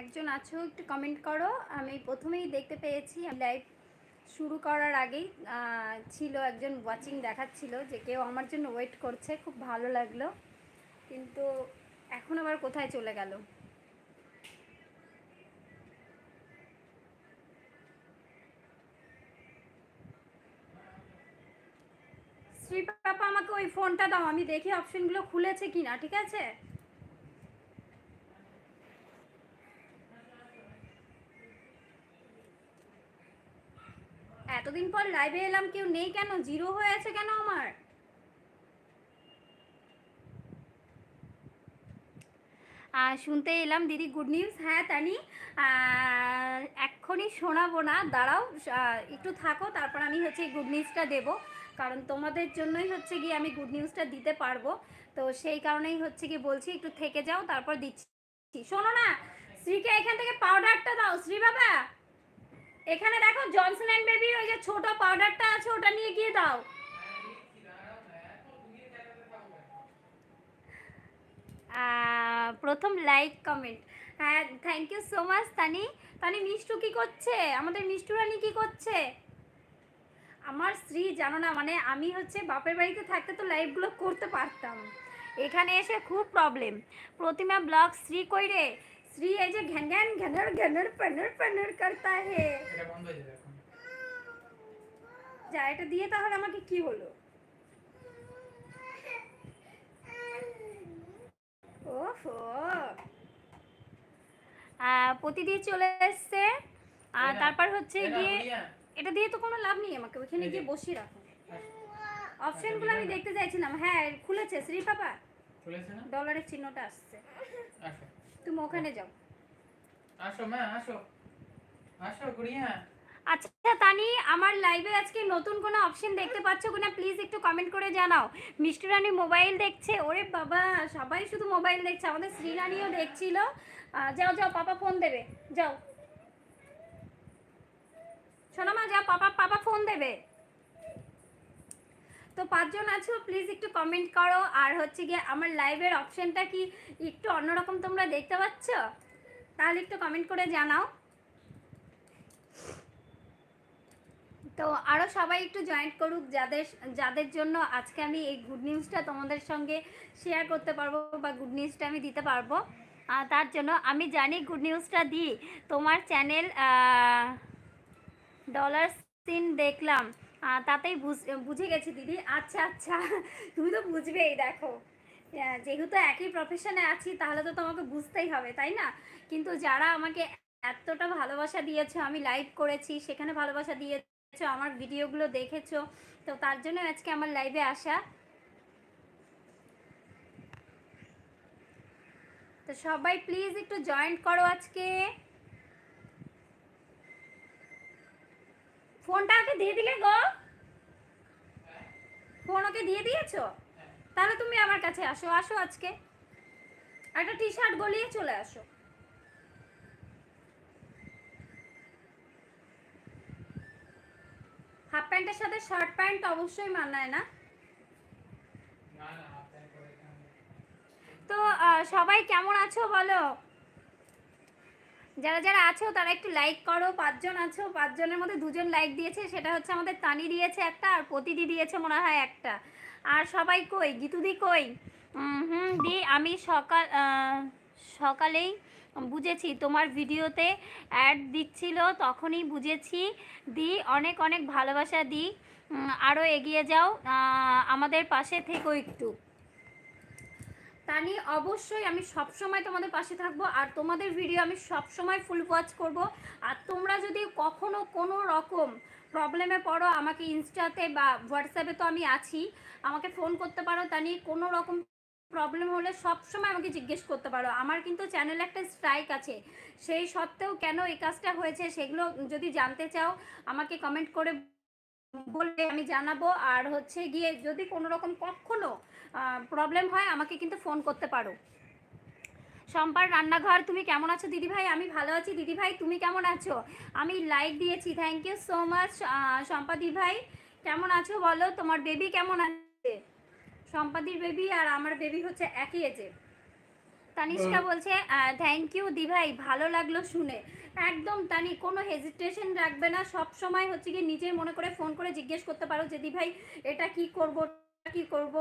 একজন আছো একটু কমেন্ট করো। আমি প্রথমেই দেখতে পেয়েছি, আমি লাইভ শুরু করার আগেই ছিল একজন ওয়াচিং দেখাচ্ছিল যে কেউ আমার জন্য ওয়েট করছে, খুব ভালো লাগলো। কিন্তু এখন আবার কোথায় চলে গেল? শ্রী পাপা, আমাকে ওই ফোনটা দাও, আমি দেখি অপশনগুলো খুলেছে কিনা। ঠিক আছে, এতদিন পর লাইভে এলাম, কেউ নেই কেন? জিরো হয়ে আছে কেন আমার? শুনতে এলাম দিদি গুড নিউজ। হ্যাঁ তানি, এক্ষুনি শোনাবো না, দাঁড়াও একটু থাকো, তারপর আমি হচ্ছে গুড নিউজটা দেবো। কারণ তোমাদের জন্যই হচ্ছে গিয়ে আমি গুড নিউজটা দিতে পারবো। তো সেই কারণেই হচ্ছে কি বলছি, একটু থেকে যাও, তারপর দিচ্ছি। শোনো না, শ্রীকে এখান থেকে পাউডারটা দাও। শ্রী বাবা, এখানে দেখো জনসন অ্যান্ড বেবির ওই যে ছোট পাউডারটা আছে, ওটা নিয়ে গিয়ে দাও। প্রথম লাইক কমেন্ট। হ্যাঁ, থ্যাংক ইউ সো মাচ তানি। তানি, মিষ্টু কি করছে? আমাদের মিষ্টু রানী কি করছে? আমার স্ত্রী জানো না, মানে আমি হচ্ছে বাপের বাড়িতে থাকতে তো লাইভগুলো করতে পারতাম, এখানে এসে খুব প্রবলেম। প্রতিমা ব্লগ, শ্রী কই রে? শ্রী এই যে ঘ্যান ঘ্যান ঘ্যানর ঘ্যানর প্যানর প্যানর করতা হে। এটা বন্ধ হয়ে যাবে এখন। যা, এটা দিয়ে তাহলে আমাকে কি হলো? ওহো, প্রতিদিন চলে এসছে। তারপর হচ্ছে গিয়ে এটা দিয়ে তো কোনো লাভ নেই, আমাকে ওইখানে গিয়ে বসিয়ে রাখো। অপশনগুলো আমি দেখতে চাইছিলাম। হ্যাঁ খুলেছে শ্রী পাপা, খুলেছে না? ডলারের চিহ্নটা আসছে। আসো, তুমি ওখানে যাও। আসো মা, আসো আসো গুড়িয়া। আচ্ছা তানি, আমার লাইভে আজকে নতুন কোনো অপশন দেখতে পাচ্ছ কিনা প্লিজ একটু কমেন্ট করে জানাও। মিষ্টি রানী মোবাইল দেখছে। ওরে বাবা, সবাই শুধু মোবাইল দেখছে, আমাদের শ্রীরানীও দেখছিল। যাও যাও, পাপা ফোন দেবে, যাও। শোনো মা, যাও, পাপা পাপা ফোন দেবে। তো 5 জন আছো, প্লিজ একটু কমেন্ট করো। আর হচ্ছে গিয়ে আমার লাইভের অপশনটা কি একটু অন্যরকম তোমরা দেখতে পাচ্ছ? তাহলে একটু কমেন্ট করে জানাও। তো আরও সবাই একটু জয়েন করুক, যাদের যাদের জন্য আজকে আমি এই গুড নিউজটা তোমাদের সঙ্গে শেয়ার করতে পারবো বা গুড নিউজটা আমি দিতে পারবো। তার জন্য আমি জানি গুড নিউজটা দিই। তোমার চ্যানেল ডলার সিন দেখলাম, তাতেই বুঝে গেছি দিদি। আচ্ছা আচ্ছা, তুমি তো বুঝবেই। দেখো, যেহেতু একই প্রফেশনে আছি, তাহলে তো তোমাকে বুঝতেই হবে, তাই না? কিন্তু যারা আমাকে এতটা ভালোবাসা দিয়েছো, আমি লাইভ করেছি সেখানে ভালোবাসা দিয়েছো, আমার ভিডিওগুলো দেখেছো, তো তার জন্য আজকে আমার লাইভে আসা। তো সবাই প্লিজ একটু জয়েন করো আজকে। ফোনটা ওকে দিয়ে দিলে গো? ফোন ওকে দিয়ে দিয়েছো? তাহলে তুমি আমার কাছে আসো, আসো আজকে একটা টি শার্ট গলিয়ে চলে আসো। হাফ প্যান্টের সাথে শার্ট প্যান্ট অবশ্যই মানায় না? তো সবাই কেমন আছো বলো? যারা যারা আছো তারা একটু লাইক করো। 5 জন আছো, 5 জনের মধ্যে 2 জন লাইক দিয়েছে, সেটা হচ্ছে আমাদের তানি দিয়েছে একটা, আর প্রতিদি দিয়েছে মনে হয় একটা। আর সবাই কই? গীতুদি কই? দি, আমি সকালেই বুঝেছি, তোমার ভিডিওতে অ্যাড দিচ্ছিল তখনই বুঝেছি। দি, অনেক অনেক ভালোবাসা দি, আরও এগিয়ে যাও, আমাদের পাশে থেকো একটু। তানি, অবশ্যই আমি সব সময় তোমাদের পাশে থাকবো, আর তোমাদের ভিডিও আমি সব সময় ফুল ওয়াচ করব। আর তোমরা যদি কখনো কোনো রকম প্রবলেমে পড়ো, আমাকে ইনস্টাতে বা হোয়াটসঅ্যাপে তো আমি আছি, আমাকে ফোন করতে পারো। তানি, কোনো রকম প্রবলেম হলে সব সময় আমাকে জিজ্ঞেস করতে পারো। আমার কিন্তু চ্যানেলে একটা স্ট্রাইক আছে, সেই সত্ত্বেও কেন এই কাজটা হয়েছে সেগুলো যদি জানতে চাও আমাকে কমেন্ট করে বলবে, আমি জানাবো। আর হচ্ছে গিয়ে যদি কোনো রকম কখনো প্রবলেম হয় আমাকে কিন্তু ফোন করতে পারো। শম্পার রান্নাঘর, তুমি কেমন আছো দিদিভাই? আমি ভালো আছি দিদিভাই, তুমি কেমন আছো? আমি লাইক দিয়েছি, thank you so much. Shampa দিদিভাই কেমন আছো বলো? তোমার বেবি কেমন আছে? শম্পাদির বেবি আর আমার বেবি হচ্ছে একই এজে। তানিষ্কা বলছে থ্যাংক ইউ দি ভাই, ভালো লাগলো শুনে। একদম তানি, কোনো হেজিটেশন রাখবে না, সব সময় হচ্ছে কি নিজের মনে করে ফোন করে জিজ্ঞেস করতে পারো যে দি ভাই এটা কি করব কি করব,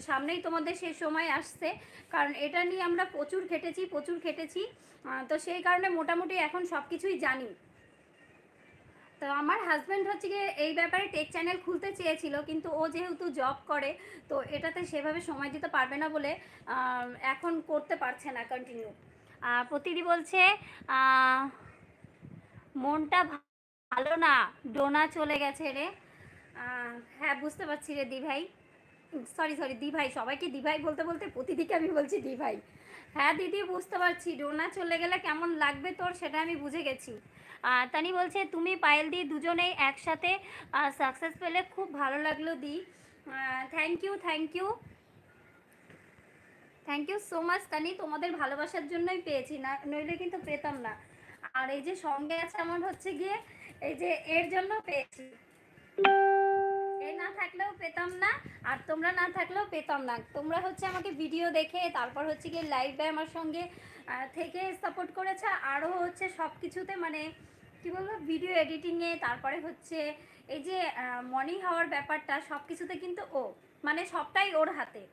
সামনেই তোমাদের সেই সময় আসছে। কারণ এটা নিয়ে আমরা প্রচুর খেটেছি, তো সেই কারণে মোটামুটি এখন সব কিছুই জানি। তো আমার হাজব্যান্ড হচ্ছে গিয়ে এই ব্যাপারে টেক চ্যানেল খুলতে চেয়েছিল, কিন্তু ও যেহেতু জব করে তো এটাতে সেভাবে সময় দিতে পারবে না বলে এখন করতে পারছে না কন্টিনিউ। প্রতিদি বলছে মনটা ভালো না, ডোনা চলে গেছে রে। হ্যাঁ বুঝতে পারছি রে দি ভাই, সরি দি ভাই, সবাইকে দি ভাই বলতে বলতে প্রতিদিকে আমি বলছি দি ভাই। হ্যাঁ দিদি বুঝতে পারছি, ডোনা চলে গেলে কেমন লাগবে তোর সেটা আমি বুঝে গেছি। তানি বলছে তুমি পায়েল দি দুজনেই একসাথে সাকসেস পেলে খুব ভালো লাগলো দি। থ্যাংক ইউ সো মাচ তানি, তোমাদের ভালোবাসার জন্যই পেয়েছি, না নইলে কিন্তু পেতাম না। আর এই যে সঙ্গে আছে আমার হচ্ছে গিয়ে এই যে এর জন্য পেয়েছি, এ না থাকলেও পেতাম না, আর তোমরা না থাকলেও পেতাম না। তোমরা হচ্ছে আমাকে ভিডিও দেখে তারপর হচ্ছে গিয়ে লাইভে আমার সঙ্গে থেকে সাপোর্ট করেছে, আরও হচ্ছে সব কিছুতে মানে কী বলবো ভিডিও এডিটিংয়ে, তারপরে হচ্ছে এই যে মর্নিং হাওয়ার ব্যাপারটা সব কিছুতে কিন্তু ও মানে সবটাই ওর হাতে।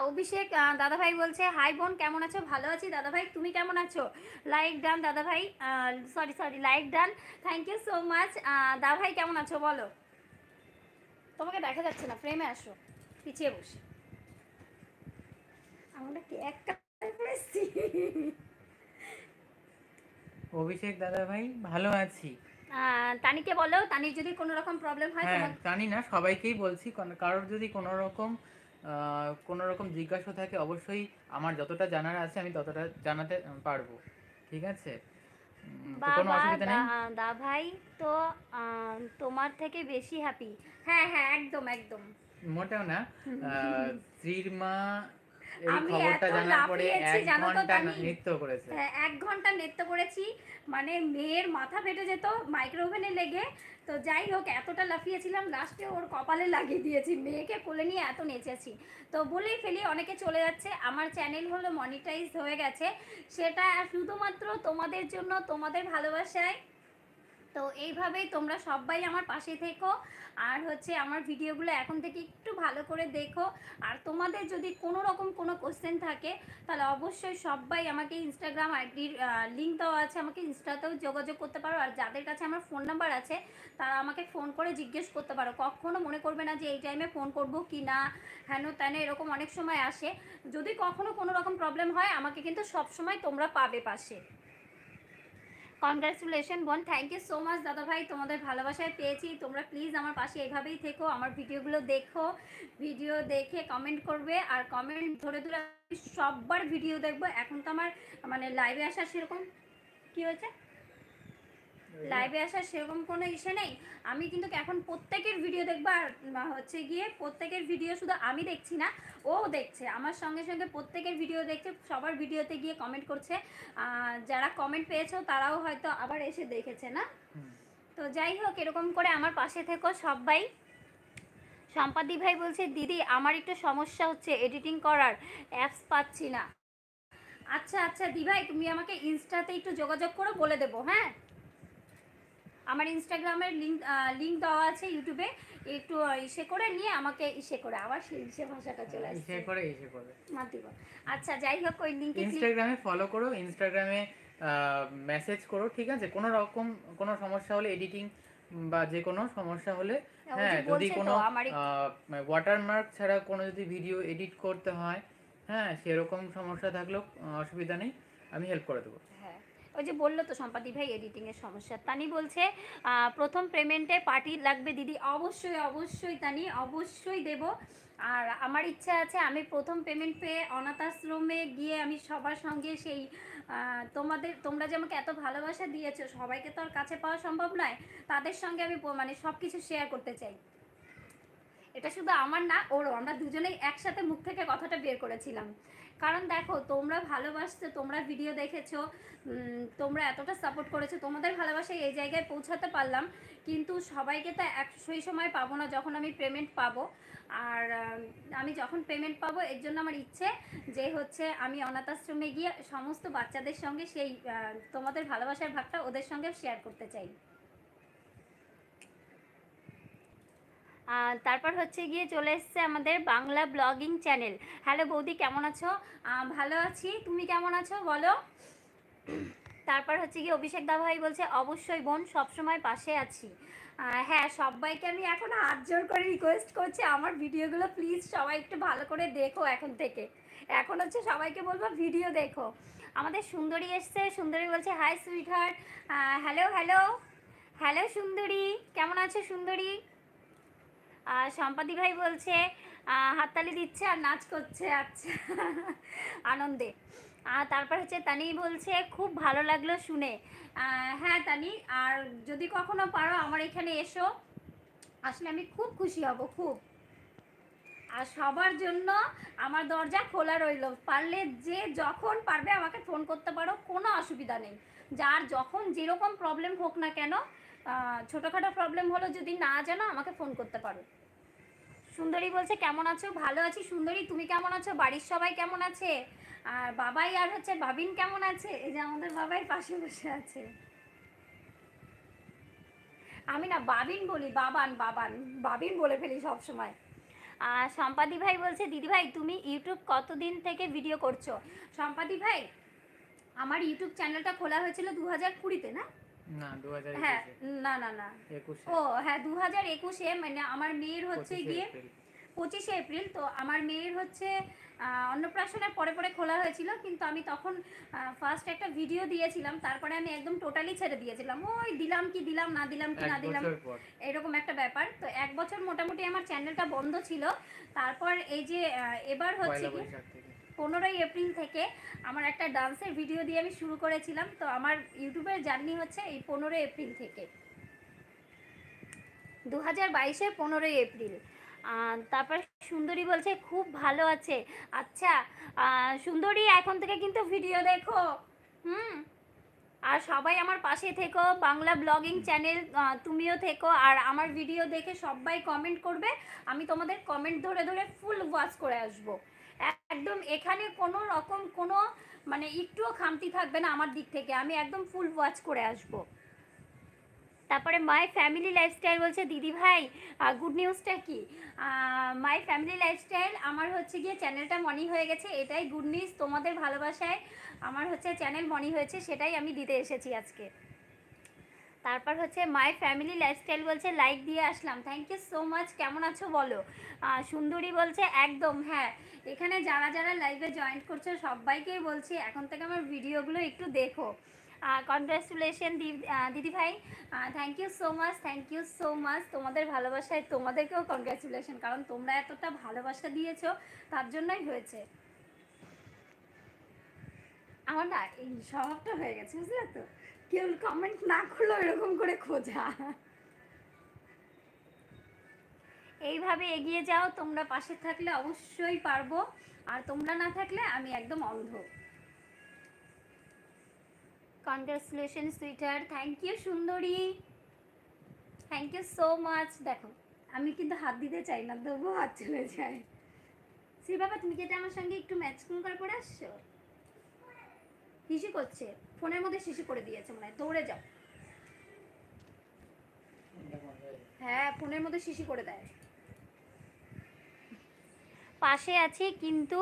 অভিষেক দাদাভাই বলছে হাই বোন কেমন আছো? ভালো আছি দাদাভাই, তুমি কেমন আছো? লাইক ডান দাদাভাই, sorry like done, thank you so much. দাদাভাই কেমন আছো বলো? তোমাকে দেখা যাচ্ছে না, ফ্রেমে আসো, পিছিয়ে বসে আমরা কি এক কাছে। অভিষেক দাদা ভাই ভালো আছি। তানিকে বলো, তানির যদি কোনো রকম প্রবলেম হয়। হ্যাঁ জানি না, সবাইকেই বলছি, কারোর যদি কোনো রকম জিজ্ঞাসা থাকে অবশ্যই আমার যতটা জানার আছে আমি ততটা জানাতে পারবো, ঠিক আছে? তো কোনো বাবা অসুবিধা নেই। দা ভাই তো তোমার থেকে বেশি হ্যাপি। হ্যাঁ একদম মোটেও না। স্ত্রীর মা এই আমি খবরটা এত জানার পরে লাফিয়েছি 1 জানো তো ঘন্টা তানি, নৃত্য করেছে। 1 ঘন্টা নৃত্য করেছি, মানে মেয়ের মাথা ফেটে যেত মাইক্রোওভেনে লেগে। তো যাই হোক এতটা লাফিয়েছিলাম, লাস্টে ওর কপালে লাগিয়ে দিয়েছি, মেয়েকে কোলে নিয়ে এত নেচেছি। তো বলেই ফেলি, অনেকে চলে যাচ্ছে, আমার চ্যানেল হলো মনিটাইজ হয়ে গেছে, সেটা শুধুমাত্র তোমাদের জন্য, তোমাদের ভালোবাসায়। তো এইভাবেই তোমরা সবাই আমার পাশে থেকো, আর হচ্ছে আমার ভিডিওগুলো এখন থেকে একটু ভালো করে দেখো। আর তোমাদের যদি কোনো রকম কোনো কোশ্চেন থাকে তাহলে অবশ্যই সবাই আমাকে ইনস্টাগ্রাম আইডির লিঙ্ক দেওয়া আছে, আমাকে ইনস্টাতেও যোগাযোগ করতে পারো। আর যাদের কাছে আমার ফোন নাম্বার আছে তারা আমাকে ফোন করে জিজ্ঞেস করতে পারো, কখনো মনে করবে না যে এই টাইমে ফোন করবো কি না, হেন তেন এরকম অনেক সময় আসে। যদি কখনো কোনো রকম প্রবলেম হয় আমাকে কিন্তু সবসময় তোমরা পাবে পাশে। কনগ্রাচুলেশন বোন, থ্যাংক ইউ সো মাচ দাদা ভাই, তোমাদের ভালোবাসায় পেয়েছি। তোমরা প্লিজ আমার পাশে এভাবেই থেকো, আমার ভিডিওগুলো দেখো, ভিডিও দেখে কমেন্ট করবে, আর কমেন্ট ধরে ধরে সববার ভিডিও দেখবো। এখন তো আমার মানে লাইভে আসার সেরকম কি হয়েছে, লাইভে আসার সেরকম কোনো ইসে নেই। আমি কিন্তু এখন প্রত্যেকের ভিডিও দেখবো, আর হচ্ছে গিয়ে প্রত্যেকের ভিডিও শুধু আমি দেখছি না, ও দেখছে আমার সঙ্গে সঙ্গে, প্রত্যেকের ভিডিও দেখছে, সবার ভিডিওতে গিয়ে কমেন্ট করছে। যারা কমেন্ট পেয়েছো তারাও হয়তো আবার এসে দেখেছে না। তো যাই হোক এরকম করে আমার পাশে থেকো সবাই। সম্পাদি ভাই বলছে দিদি আমার একটু সমস্যা হচ্ছে এডিটিং করার, অ্যাপস পাচ্ছি না। আচ্ছা দি ভাই, তুমি আমাকে ইনস্টাতে একটু যোগাযোগ করো, বলে দেবো। হ্যাঁ আমার ইনস্টাগ্রামের লিঙ্ক দেওয়া আছে ইউটিউবে, একটু ইসে করে নিয়ে আমাকে ইসে করে, আবার সেই ইসে ভাষাটা চলে আসছে, ইসে করে মাতিব। আচ্ছা যাই হোক ওই লিঙ্কে ইনস্টাগ্রামে ফলো করো, ইনস্টাগ্রামে মেসেজ করো, ঠিক আছে? কোনো রকম কোনো সমস্যা হলে, এডিটিং বা যে কোনো সমস্যা হলে, হ্যাঁ যদি কোনো ওয়াটারমার্ক ছাড়া কোনো যদি ভিডিও এডিট করতে হয়, হ্যাঁ সেরকম সমস্যা থাকলেও অসুবিধা নেই, আমি হেল্প করে দেবো। হ্যাঁ ওই যে বললো তো সম্পাদি ভাই এডিটিংয়ের সমস্যা। তানি বলছে প্রথম পেমেন্টে পার্টি লাগবে দিদি, অবশ্যই তানি, অবশ্যই দেব। আর আমার ইচ্ছা আছে আমি প্রথম পেমেন্ট পেয়ে অনাথ আশ্রমে গিয়ে আমি সবার সঙ্গে সেই তোমরা যে আমাকে এত ভালোবাসা দিয়েছো, সবাইকে তো আর কাছে পাওয়া সম্ভব নয়, তাদের সঙ্গে আমি মানে সব কিছু শেয়ার করতে চাই। এটা শুধু আমার না, ওরও, আমরা দুজনেই একসাথে মুখ থেকে কথাটা বের করেছিলাম। কারণ দেখো তোমরা ভালোবাসছো, তোমরা ভিডিও দেখেছো, তোমরা এতটা সাপোর্ট করেছো, তোমাদের ভালোবাসায় এই জায়গায় পৌঁছাতে পারলাম। কিন্তু সবাইকে তো সেই সময় পাবো না যখন আমি পেমেন্ট পাবো। আর আমি যখন পেমেন্ট পাবো এর জন্য আমার ইচ্ছে যে হচ্ছে আমি অনাথ আশ্রমে গিয়ে সমস্ত বাচ্চাদের সঙ্গে সেই তোমাদের ভালোবাসার ভাগটা ওদের সঙ্গে শেয়ার করতে চাই। তারপর হচ্ছে গিয়ে চলে এসছে আমাদের বাংলা ব্লগিং চ্যানেল। হ্যালো বৌদি, কেমন আছো? ভালো আছি, তুমি কেমন আছো বলো? তারপর হচ্ছে গিয়ে অভিষেক দা ভাই বলছে অবশ্যই বোন, সবসময় পাশে আছি। হ্যাঁ, সবাইকে আমি এখন হাত জোর করে রিকোয়েস্ট করছি আমার ভিডিওগুলো প্লিজ সবাই একটু ভালো করে দেখো। এখন থেকে এখন হচ্ছে সবাইকে বলবো ভিডিও দেখো। আমাদের সুন্দরী এসছে, সুন্দরী বলছে hi sweetheart. Hello hello hello সুন্দরী, কেমন আছো সুন্দরী? সম্পাদি ভাই বলছে হাততালি দিচ্ছে আর নাচ করছে, আচ্ছা আনন্দে। তারপর হচ্ছে তানি বলছে খুব ভালো লাগলো শুনে। হ্যাঁ তানি, আর যদি কখনো পারো আমার এখানে এসো, আসলে আমি খুব খুশি হব খুব। আর সবার জন্য আমার দরজা খোলা রইল, পারলে যে যখন পারবে আমাকে ফোন করতে পারো, কোনো অসুবিধা নেই। যার যখন যেরকম প্রবলেম হোক না কেন, ছোটোখাটো প্রবলেম হলো যদি না জানো আমাকে ফোন করতে পারো। সুন্দরী বলছে কেমন আছো? ভালো আছি সুন্দরী, তুমি কেমন আছো? বাড়ির সবাই কেমন আছে? আর বাবাই আর হচ্ছে বাবিন কেমন আছে? এই যে আমাদের বাবাই পাশে বসে আছে। আমি না বাবিন বলি, বাবান বাবান, বাবিন বলে ফেলি সব সময়। সম্পাদি ভাই বলছে দিদি ভাই তুমি ইউটিউব কতদিন থেকে ভিডিও করছো? সম্পাদি ভাই, আমার ইউটিউব চ্যানেলটা খোলা হয়েছিল 2020-তে না? না 2021 হ্যাঁ, না না না, 21 ও হ্যাঁ 2021-এ, মানে আমার মেয়ের হচ্ছে গিয়ে 25শে এপ্রিল। তো আমার মেয়ের হচ্ছে অন্নপ্রাশনের পরে পরে খোলা হয়েছিল, কিন্তু আমি তখন ফার্স্ট একটা ভিডিও দিয়েছিলাম, তারপরে আমি একদম টোটালি ছেড়ে দিয়েছিলাম। ওই দিলাম কি দিলাম, না দিলাম কি না দিলাম, এরকম একটা ব্যাপার। তো 1 বছর মোটামুটি আমার চ্যানেলটা বন্ধ ছিল। তারপর এই যে এবার হচ্ছে কি 15ই এপ্রিল থেকে আমার একটা ডান্সের ভিডিও দিয়ে আমি শুরু করেছিলাম। তো আমার ইউটিউবের জার্নি হচ্ছে এই 15 এপ্রিল থেকে, 2022-এর 15ই এপ্রিল। তারপর সুন্দরী বলছে খুব ভালো আছে। আচ্ছা সুন্দরী, এখন থেকে কিন্তু ভিডিও দেখো। হুম, আর সবাই আমার পাশে থেকো, বাংলা ব্লগিং চ্যানেল তুমিও থেকো, আর আমার ভিডিও দেখে সবাই কমেন্ট করবে, আমি তোমাদের কমেন্ট ধরে ধরে ফুল ওয়াচ করে আসবো একদম। এখানে কোনো রকম কোনো মানে একটুও খামতি থাকবে না আমার দিক থেকে, আমি একদম ফুল ওয়াচ করে আসবো। তারপরে মাই ফ্যামিলি লাইফস্টাইল বলছে দিদি ভাই গুড নিউজটা কি? মাই ফ্যামিলি লাইফস্টাইল আমার হচ্ছে গিয়ে চ্যানেলটা মনি হয়ে গেছে, এটাই গুড নিউজ। তোমাদের ভালোবাসায় আমার হচ্ছে চ্যানেল মনি হয়েছে, সেটাই আমি দিতে এসেছি আজকে। তারপর হচ্ছে মাই ফ্যামিলি লাইফস্টাইল বলছে লাইক দিয়ে আসলাম, থ্যাংক ইউ সো মাচ। কেমন আছো বলো? সুন্দরী বলছে একদম হ্যাঁ, এখানে যারা যারা লাইভে জয়েন করছো সবাইকেই বলছি এখন থেকে আমার ভিডিওগুলো একটু দেখো। কনগ্রাচুলেশন দিদি ভাই, thank you so much, thank you so much. তোমাদের ভালোবাসায় তোমাদেরকেও কনগ্রাচুলেশন, কারণ তোমরা এতটা ভালোবাসা দিয়েছো, তার জন্যই হয়েছে। আমার না এই স্বভাবটা হয়ে গেছে, বুঝলে তো, কেউ কমেন্ট না করলেও এরকম করে খোঁজা। এইভাবে এগিয়ে যাও, তোমরা পাশে থাকলে অবশ্যই পারবো, আর তোমরা না থাকলে আমি একদম অন্ধ। কনগ্রাচুলেশন সুইটার, থ্যাংক ইউ সুন্দরী, থ্যাংক ইউ সো মাচ। দেখো আমি কিন্তু হাত দিতে চাই না, তবুও হাত চলে যায়। শ্রী বাবা, তুমি কি এটা আমার সঙ্গে একটু ম্যাচিং করে পড়ে আসছো? শিশি করছে, ফোনের মধ্যে শিশি করে দিয়েছে মনে হয়, দৌড়ে যাও। হ্যাঁ, ফোনের মধ্যে শিশি করে দেয়। পাশে আছি কিন্তু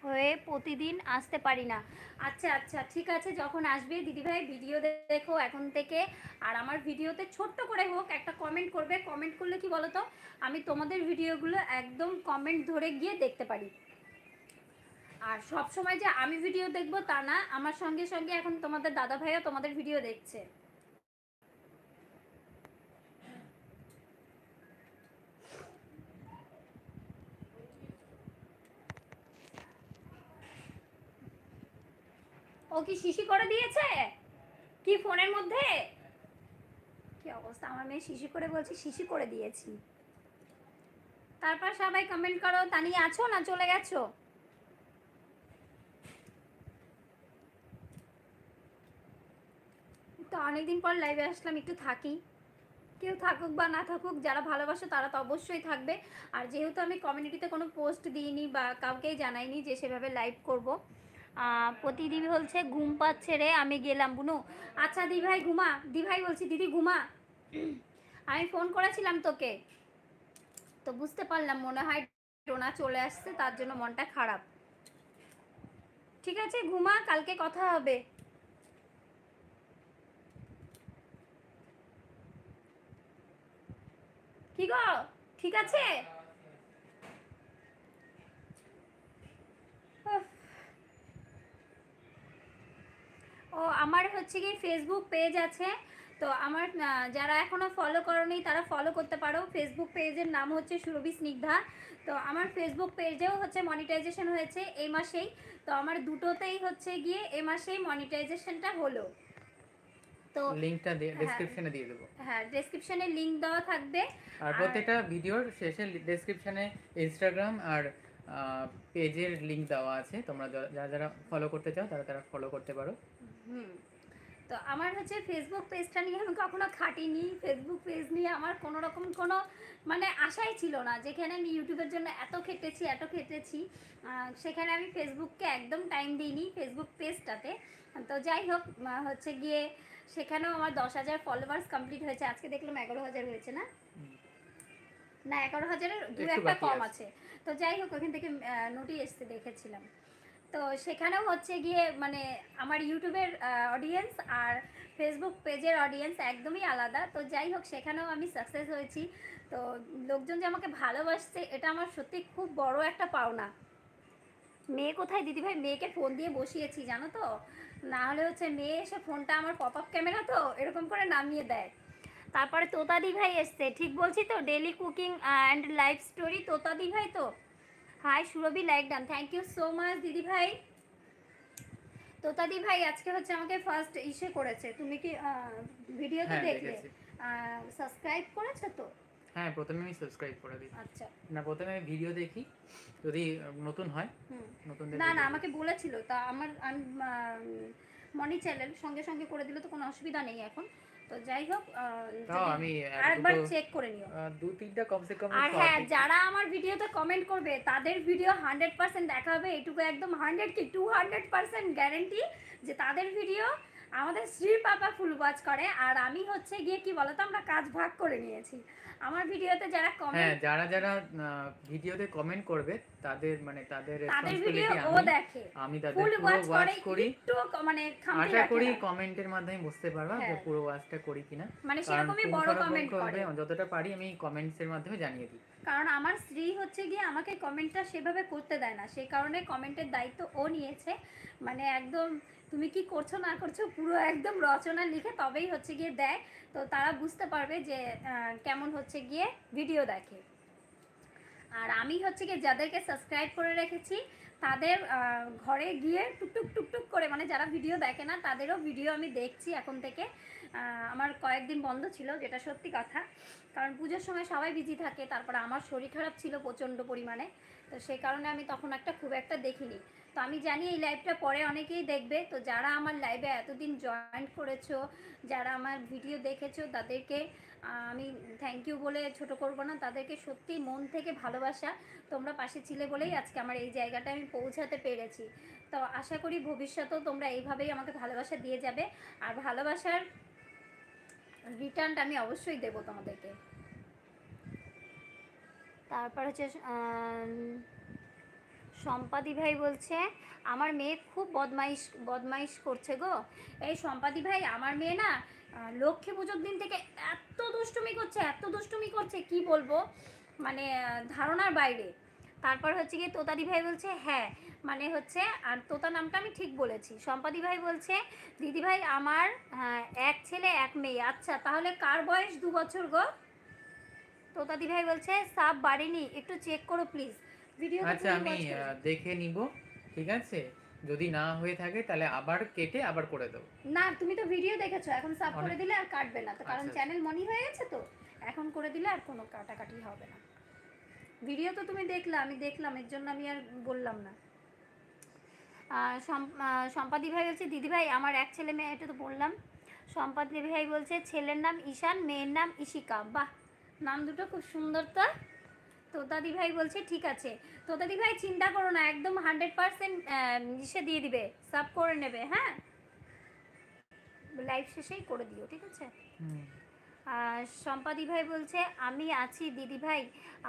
হয়ে প্রতিদিন আসতে পারি না। আচ্ছা আচ্ছা, ঠিক আছে, যখন আসবে দিদিভাই ভিডিও দেখো এখন থেকে। আর আমার ভিডিওতে ছোট্ট করে হোক একটা কমেন্ট করবে, কমেন্ট করলে কি বলো তো, আমি তোমাদের ভিডিওগুলো একদম কমেন্ট ধরে গিয়ে দেখতে পারি। আর সব সময় যে আমি ভিডিও দেখবো তা না, আমার সঙ্গে সঙ্গে এখন তোমাদের দাদা ভাইও তোমাদের ভিডিও দেখছে। ও কি শিশি করে দিয়েছে কি ফোনের মধ্যে? কি অবস্থা, আমার মেয়ে শিশি করে বলছি শিশি করে দিয়েছি। তারপর সবাই কমেন্ট করো, তানিয়া আছো না চলে গেছো? তো অনেকদিন পর লাইভে আসলাম, একটু থাকি। কেউ থাকুক বা না থাকুক, যারা ভালোবাসে তারা তো অবশ্যই থাকবে। আর যেহেতু আমি কমিউনিটিতে কোনো পোস্ট দিইনি বা কাউকেই জানাইনি যে সেভাবে লাইভ করব, প্রতিদিন বলছে ঘুম পাচ্ছে রে, আমি গেলাম বুনু। আচ্ছা দি ভাই ঘুমা, দি ভাই বলছি দিদি ঘুমা। আমি ফোন করেছিলাম তোকে, তো বুঝতে পারলাম মনে হয় টোনা চলে আসছে, তার জন্য মনটা খারাপ। ঠিক আছে ঘুমা, কালকে কথা হবে। কি গো, ঠিক আছে? উফ। ও আমার হচ্ছে কি ফেসবুক পেজ আছে, তো আমার যারা এখনও ফলো করোনি তারা ফলো করতে পারো। ফেসবুক পেজের নাম হচ্ছে সুরভি স্নিগ্ধা। তো আমার ফেসবুক পেজেও হচ্ছে মনিটাইজেশন হয়েছে এই মাসেই। তো আমার দুটোতেই হচ্ছে গিয়ে এই মাসেই মনিটাইজেশনটা হলো। তো লিংকটা হ্যাঁ, ডেসক্রিপশনে দিয়ে দেবো। হ্যাঁ ডেসক্রিপশনে লিংক দেওয়া থাকবে। আর প্রত্যেকটা ভিডিওর শেষে ডেসক্রিপশনে ইনস্টাগ্রাম আর পেজের লিংক দেওয়া আছে, তোমরা যারা যারা ফলো করতে চাও তারা তারা ফলো করতে পারো। হুম। তো আমার হচ্ছে ফেসবুক পেজটা নিয়ে আমি কখনো খাটিনি। ফেসবুক পেজ নিয়ে আমার কোনো রকম কোনো মানে আশাই ছিল না। যেখানে আমি ইউটিউবের জন্য এত খেটেছি, সেখানে আমি ফেসবুককে একদম টাইম দিইনি, ফেসবুক পেজটাতে। তো যাই হোক, হচ্ছে গিয়ে সেখানেও আমার 10,000 ফলোয়ার্স কমপ্লিট হয়েছে। আজকে দেখলাম 11,000 হয়েছে না, না 11,000-এর দু একটু একটা বাকি কম আছে। আছে। তো যাই হোক, ওখান থেকে নোটিশ এসে দেখেছিলাম। তো সেখানেও হচ্ছে গিয়ে মানে আমার ইউটিউবের অডিয়েন্স আর ফেসবুক পেজের অডিয়েন্স একদমই আলাদা। তো যাই হোক, সেখানেও আমি সাকসেস হয়েছি। তো লোকজন যে আমাকে ভালোবাসছে, এটা আমার সত্যি খুব বড় একটা পাওনা। মেয়ে কোথায় দিদিভাই? মেয়েকে ফোন দিয়ে বসিয়েছি জানো তো, না হলে হচ্ছে মেয়ে এসে ফোনটা আমার পপ আপ ক্যামেরা তো এরকম করে নামিয়ে দেয়। তারপরে তোতাদি ভাই এসছে, ঠিক বলছি তো? Daily cooking and life story, তোতাদি ভাই তো। Hi Surabhi, like done, thank you so much দিদি ভাই। তোতাদি ভাই আজকে হচ্ছে আমাকে ফার্স্ট ইসে করেছে। তুমি কি ভিডিওতে হ্যাঁ দেখলে? দেখেছি। সাবস্ক্রাইব করেছো তো? হ্যাঁ, প্রথমে আমি সাবস্ক্রাইব করে দিই। আচ্ছা। না, প্রথমে আমি ভিডিও দেখি, যদি নতুন হয় হুম। নতুনদের না না, ভিডিও আমাকে দেখি। বলেছিল, তা আমার মনি চ্যানেল সঙ্গে সঙ্গে করে দিলে তো কোনো অসুবিধা নেই এখন। তো যাই হোক, তাও যদি আমি আরেকবার দুটো চেক করে নিও। দু তিনটা কমসে কম আর শর্ট হ্যাঁ, দেখি। যারা আমার ভিডিওতে কমেন্ট করবে তাদের ভিডিও 100% দেখা হবে, এটুকু একদম 100 কি 200% গ্যারেন্টি যে তাদের ভিডিও আমাদের শ্রী পাপা ফুল ওয়াচ করে। আর আমি হচ্ছে গিয়ে কি বলতো, আমরা কাজ ভাগ করে নিয়েছি। আমার ভিডিওতে যারা হ্যাঁ, কমেন্ট, যারা যারা ভিডিওতে কমেন্ট করবে তাদের তাদের তাদের ভিডিও রেসপন্সিবিলিটি ও আমি দেখে, আমি তাদের ফুল পুরো ওয়াচ ওয়াচ করে, করি। একটু মানে খামতি আশা রাখে করি না। কমেন্টের মাধ্যমে বুঝতে পারবা যে হ্যাঁ, পুরো ওয়াচটা করি কিনা। মানে কারণ সেরকমই বড় কমেন্ট পুঙ্খানুপুঙ্খভাবে করে। যতটা পারি আমি কমেন্টসের মাধ্যমে জানিয়ে দিই। কারণ আমার স্ত্রী হচ্ছে গিয়ে আমাকে কমেন্টটা সেভাবে করতে দেয় না, সেই কারণে কমেন্টের দায়িত্ব ও নিয়েছে। মানে একদম তুমি কি করছো না করছো পুরো একদম রচনা লিখে তবেই হচ্ছে গিয়ে দেয়। তো তারা বুঝতে পারবে যে কেমন হচ্ছে গিয়ে ভিডিও দেখে। আর আমি হচ্ছে গিয়ে যাদেরকে সাবস্ক্রাইব করে রেখেছি তাদের ঘরে গিয়ে টুকটুক টুকটুক করে, মানে যারা ভিডিও দেখে না তাদেরও ভিডিও আমি দেখছি এখন থেকে। আমার কয়েকদিন বন্ধ ছিল, যেটা সত্যি কথা, কারণ পুজোর সময় সবাই বিজি থাকে। তারপরে আমার শরীর খারাপ ছিল প্রচণ্ড পরিমাণে, তো সেই কারণে আমি তখন খুব একটা দেখিনি। তো আমি জানি এই লাইভটা পরে অনেকেই দেখবে। তো যারা আমার লাইভে এতদিন জয়েন করেছো, যারা আমার ভিডিও দেখেছো, তাদেরকে আমি থ্যাংক ইউ বলে ছোট করব না। তাদেরকে সত্যি মন থেকে ভালোবাসা, তোমরা পাশে ছিলে বলেই আজকে আমার এই জায়গাটা আমি পৌঁছাতে পেরেছি। তো আশা করি ভবিষ্যতেও তোমরা এইভাবেই আমাকে ভালোবাসা দিয়ে যাবে। আর ভালোবাসার রিটার্নটা আমি অবশ্যই দেবো তোমাদেরকে। তারপর হচ্ছে সম্পাদি ভাই বলছে আমার মেয়ে খুব বদমাইশ করছে গো। এই সম্পাদি ভাই, আমার মেয়ে না লক্ষ্মী পুজোর দিন থেকে এত দুষ্টুমি করছে কি বলবো, মানে ধারণার বাইরে। তারপর হচ্ছে গিয়ে তোতাদি ভাই বলছে হ্যাঁ, মানে হচ্ছে, আর তোতা নামটা আমি ঠিক বলেছি। সম্পাদি ভাই বলছে দিদি ভাই আমার এক ছেলে এক মেয়ে। আচ্ছা, তাহলে কার বয়স 2 বছর গো? তোতাদি ভাই বলছে সাব বাড়েনি, একটু চেক করো প্লিজ। ভিডিওটা আচ্ছা, ফুল আমি ওয়াচ করে। দেখে নিব। ঠিক আছে, যদি না হয়ে থাকে তাহলে আবার কেটে আবার করে দেবো। না, তুমি তো ভিডিও দেখেছো, এখন সাব করে অনেক। দিলে আর কাটবে না তো, কারণ আচ্ছা, চ্যানেল মনি হয়ে গেছে। তো এখন করে দিলে আর কোনো কাটাকাটি হবে না। ভিডিও তো তুমি দেখলা, আমি দেখলাম, এর জন্য আমি আর বললাম না। সম্পাদি ভাই বলছে দিদি ভাই আমার এক ছেলে মেয়ে, এটা তো বললাম। সম্পাদি ভাই বলছে ছেলের নাম ঈশান, মেয়ের নাম ইশিকা। বাহ, নাম দুটো খুব সুন্দর তো। তোতাদি ভাই বলছে ঠিক আছে। তোতাদি ভাই চিন্তা করো না, একদম 100% ইসে দিয়ে দিবে, সাব করে নেবে। হ্যাঁ, লাইভ শেষেই করে দিও, ঠিক আছে। সম্পাদি ভাই বলছে আমি আছি দিদি ভাই,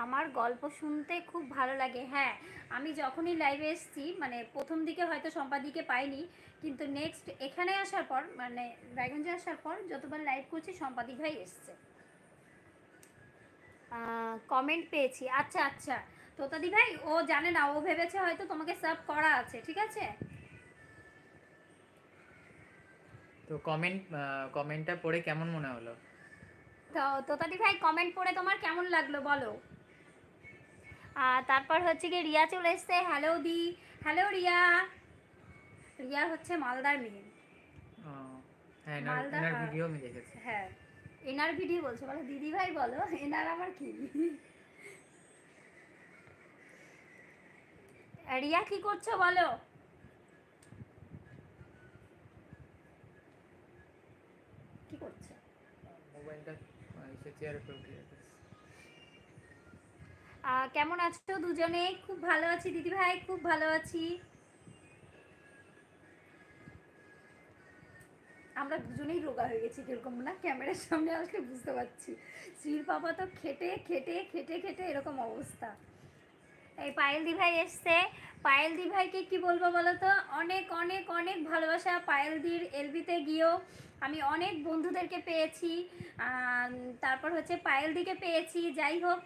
আমার গল্প শুনতে খুব ভালো লাগে। হ্যাঁ, আমি যখনই লাইভে এসেছি, মানে প্রথম দিকে হয়তো সম্পাদিকে পাইনি, কিন্তু নেক্সট এখানে আসার পর, মানে রায়গঞ্জে আসার পর যতবার লাইভ করছি সম্পাদি ভাই এসছে। কমেন্ট পেয়েছি। আচ্ছা আচ্ছা, তোতাদি ভাই ও জানে না, ও ভেবেছে হয়তো তোমাকে সার্ভ করা আছে, ঠিক আছে। তো কমেন্টটা পড়ে কেমন মনে হলো? তো তোতাদি ভাই কমেন্ট পড়ে তোমার কেমন লাগলো বলো। তারপর হচ্ছে কি রিয়া চলে এসছে। হ্যালো দি, হ্যালো রিয়া। রিয়া হচ্ছে মালদার মেয়ে। হ্যাঁ, মালদা, এনার ভিডিও আমি দেখেছি। হ্যাঁ এনার ভিডিও বলছো, বলো দিদি ভাই বলো, এনার আমার কি। রিয়া কি করছো বলো। কি করছে? মোবাইলটা এসে চেয়ারের উপর উঠে গেছে। কেমন আছো দুজনে? খুব ভালো আছি দিদি ভাই, খুব ভালো আছি। আমরা দুজনেই রোগা হয়ে গেছি কিরকম না, ক্যামেরার সামনে আসলে বুঝতে পারছি। শ্রীর বাবা তো খেটে খেটে খেটে খেটে এরকম অবস্থা। এই পায়েল দি ভাই এসছে। পায়েল দি ভাইকে কি বলবো বলো তো, অনেক অনেক অনেক ভালোবাসা। পায়েল দির এলবিতে গিয়েও আমি অনেক বন্ধুদেরকে পেয়েছি, তারপর হচ্ছে পায়েল দিকে পেয়েছি। যাই হোক,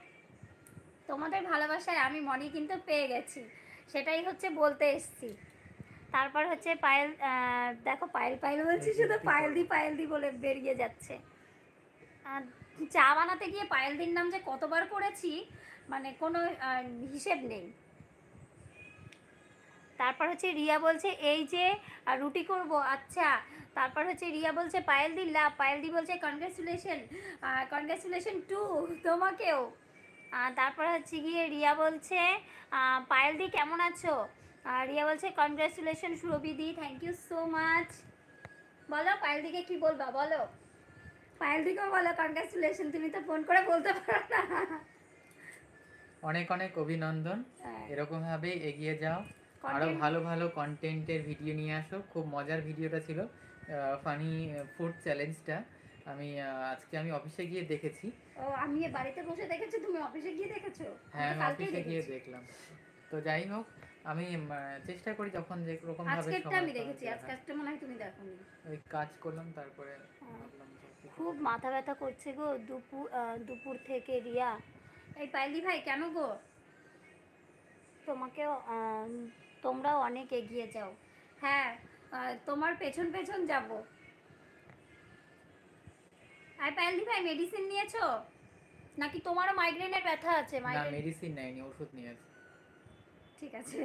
তোমাদের ভালোবাসায় আমি মনে কিন্তু পেয়ে গেছি, সেটাই হচ্ছে বলতে এসছি। তারপর হচ্ছে পায়েল, দেখো পায়েল পায়েল বলছি, শুধু পায়েল দি বলে বেরিয়ে যাচ্ছে। চা বানাতে গিয়ে পায়েল দির নাম যে কতবার করেছি, মানে কোনো হিসেব নেই। তারপর হচ্ছে রিয়া বলছে এই যে রুটি করব। আচ্ছা, তারপর হচ্ছে রিয়া বলছে পায়েল দি লাভ, পায়েল দি বলছে কনগ্রেচুলেশন, কনগ্রেচুলেশন টু তোমাকেও। তারপর হচ্ছে গিয়ে রিয়া বলছে পায়েল দি কেমন আছো। রিয়া বলছে কনগ্রেচুলেশন সুরভি দি, থ্যাংক ইউ সো মাচ। বলো পায়েল দিকে কি বলবা বলো, পায়েল দিকেও বলো কনগ্রেচুলেশন, তুমি তো ফোন করে বলতে পারো না। অনেক অনেক অভিনন্দন, এরকম ভাবে এগিয়ে যাও, আরো ভালো ভালো কন্টেন্টের ভিডিও নিয়ে আসো। খুব মজার ভিডিওটা ছিল, ফানি ফুড চ্যালেঞ্জটা। আজকে আমি অফিসে গিয়ে দেখেছি। ও, আমি বাড়িতে বসে দেখেছি, তুমি অফিসে গিয়ে দেখেছো? হ্যাঁ, আমি অফিসে গিয়ে দেখলাম। তো যাই হোক, আমি চেষ্টা করি যখন যে রকম ভাবে আজকেরটা সময় আমি পাওয়া দেখেছি, যায়। আজকেরটা মনে হয় তুমি দেখোনি। ওই কাজ করলাম, তারপরে ভাবলাম যে খুব মাথা ব্যথা করছে গো দুপুর থেকে রিয়া। এই পাইলি ভাই কেন গো? তোমাকেও তোমরাও অনেক এগিয়ে যাও। হ্যাঁ, তোমার পেছন পেছন যাব। আর পাইলি ভাই মেডিসিন নিয়েছো নাকি তোমারও মাইগ্রেনের ব্যথা আছে? না, মেডিসিন নেয়নি, ওষুধ নিয়েছি। ঠিক আছে,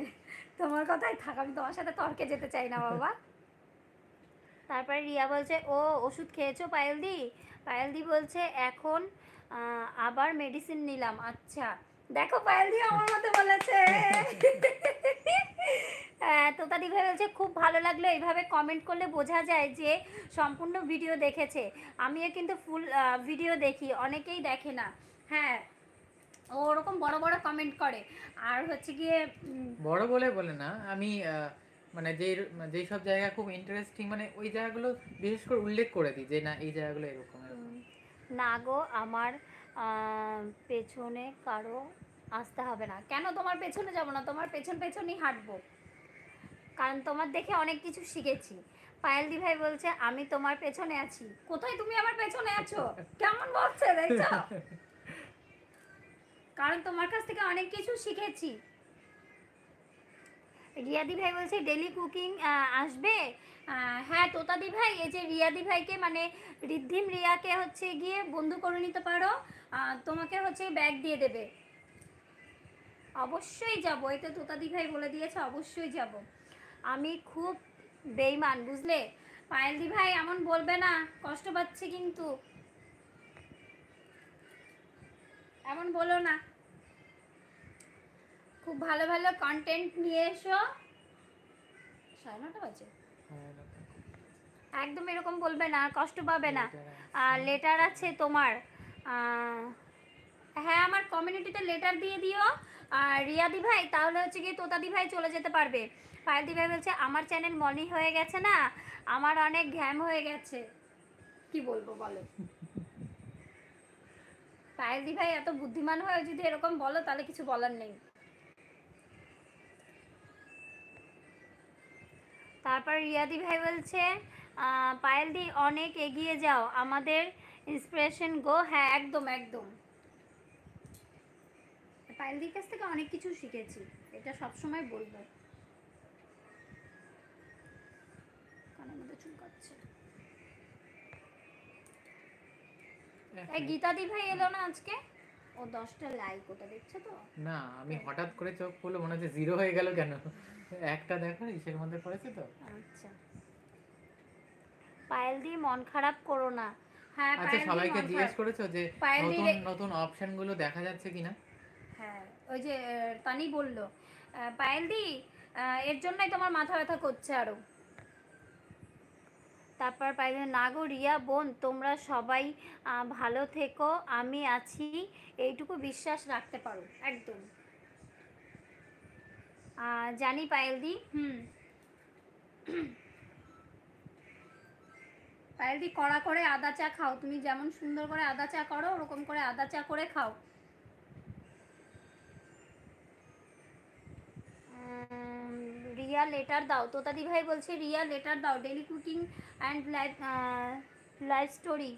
তোমার কথাই থাক, আমি তোমার সাথে তর্কে যেতে চাই না বাবা। তারপরে রিয়া বলছে ও ওষুধ খেয়েছো পায়েলদি? পায়েলদি বলছে এখন আবার মেডিসিন নিলাম। আচ্ছা, দেখো পায়েলদি আমার মতো বলেছে। তোতাদি ভাই বলছে খুব ভালো লাগলো, এইভাবে কমেন্ট করলে বোঝা যায় যে সম্পূর্ণ ভিডিও দেখেছে। আমিও কিন্তু ফুল ভিডিও দেখি, অনেকেই দেখে না। হ্যাঁ, ও ওরকম বড় বড় কমেন্ট করে। আর হচ্ছে গিয়ে বড় বলে না, আমি মানে যেই সব জায়গা খুব ইন্টারেস্টিং, মানে ওই জায়গাগুলো বিশেষ করে উল্লেখ করে দিই যে না এই জায়গাগুলো এরকম এরকম। না গো, আমার পেছনে কারো আসতে হবে না। কেন তোমার পেছনে যাব না? তোমার পেছন পেছনই হাঁটবো, কারণ তোমার দেখে অনেক কিছু শিখেছি। পায়েল দি ভাই বলছে আমি তোমার পেছনে আছি। কোথায় তুমি আমার পেছনে আছো? কেমন বলছে দেখছো? কারণ তোমার কাছ থেকে অনেক কিছু শিখেছি। রিয়াদি ভাই বলছে ডেলি কুকিং আসবে। হ্যাঁ তোতাদি ভাই, এই যে রিয়াদি ভাইকে মানে রিদ্ধিম রিয়াকে হচ্ছে গিয়ে বন্ধু করে নিতে পারো, তোমাকে হচ্ছে ব্যাগ দিয়ে দেবে। অবশ্যই যাব, এই তো তোতাদি ভাই বলে দিয়েছে, অবশ্যই যাব। আমি খুব বেইমান বুঝলে। পায়েল দি ভাই এমন বলবে না, কষ্ট পাচ্ছে কিন্তু, এমন বলো না। খুব ভালো ভালো কন্টেন্ট নিয়ে এসো। 9:30 বাজে। একদম এরকম বলবে না, কষ্ট পাবে না। লেটার আছে তোমার, হ্যাঁ আমার কমিউনিটিতে লেটার দিয়ে দিও। আর রিয়াদি ভাই তাহলে হচ্ছে গিয়ে তোতাদি ভাই চলে যেতে পারবে। পায়েলদি ভাই বলছে আমার চ্যানেল মনি হয়ে গেছে না, আমার অনেক ঘ্যাম হয়ে গেছে। কি বলবো বলো? পায়েলদি ভাই এত বুদ্ধিমান হয়ে যদি এরকম বলো তাহলে কিছু বলার নেই। তারপর রিয়াদি ভাই বলছে পায়েলদি অনেক এগিয়ে যাও, আমাদের ইন্সপিরেশন গো। হ্যাঁ একদম একদম, পায়েলদির কাছ থেকে অনেক কিছু শিখেছি, এটা সবসময় বলবো। কানের মধ্যে চুলকাচ্ছে। এই গীতাদি ভাই এলো না আজকে, ও 10টা লাইক, ওটা দেখছো তো? না আমি হঠাৎ করে চোখ খুলে মনে হচ্ছে জিরো হয়ে গেল কেন, একটা দেখো ইসের মধ্যে পড়েছে তো। আচ্ছা পায়েলদি মন খারাপ করো না। হ্যাঁ আচ্ছা পায়েলদি সবাইকে মন জিজ্ঞেস খারাপ। করেছো যে পায়েলদি নতুন নতুন অপশন গুলো দেখা যাচ্ছে কিনা? হ্যাঁ ওই যে তানি বললো পায়েলদি এর জন্যই তোমার মাথা ব্যথা করছে আরো। তারপর পাইলে না গো রিয়া বোন, তোমরা সবাই ভালো থেকো, আমি আছি, এইটুকু বিশ্বাস রাখতে পারো। একদম জানি পায়েলদি। পায়েলদি কড়া করে আদা চা খাও, তুমি যেমন সুন্দর করে আদা চা করো ওরকম করে আদা চা করে খাও। রিয়া লেটার দাও, তোতাদি ভাই বলছে রিয়া লেটার দাও, daily cooking and life story.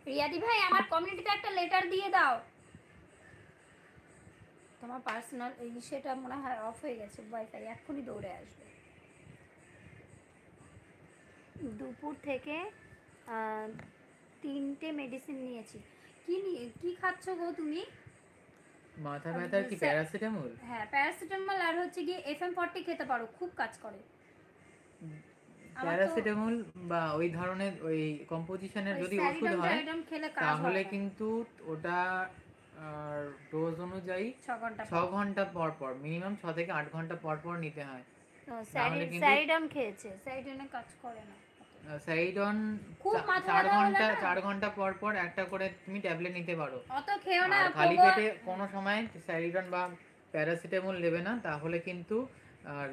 রিয়াদি ভাই আমার কমিউনিটিতে একটা লেটার দিয়ে দাও। তোমার পার্সোনাল সেটা মনে হয় অফ হয়ে গেছে ওয়াইফাই, এক্ষুনি দৌড়ে আসবে। দুপুর থেকে 3টে মেডিসিন নিয়েছি। কি খাচ্ছ গো তুমি? মাথা ব্যথার কি প্যারাসিটামল? হ্যাঁ প্যারাসিটামল, আর হচ্ছে গিয়ে FM40 খেতে পারো, খুব কাজ করে। প্যারাসিটামল বা ওই ধরনের ওই কম্পোজিশনের যদি ওষুধ হয় তাহলে কিন্তু ওটা ডোজ অনুযায়ী 6 ঘন্টা পর পর, মিনিমাম 6 থেকে 8 ঘন্টা পর পর নিতে হয়। স্যারিডন খেয়েছে, স্যারিডনে কাজ করে না। স্যারিডন খুব মাথা 4 ঘন্টা পর পর একটা করে তুমি ট্যাবলেট নিতে পারো। অত খেও না, খালি পেটে কোনো সময় স্যারিডন বা প্যারাসিটামল নেবে না, তাহলে কিন্তু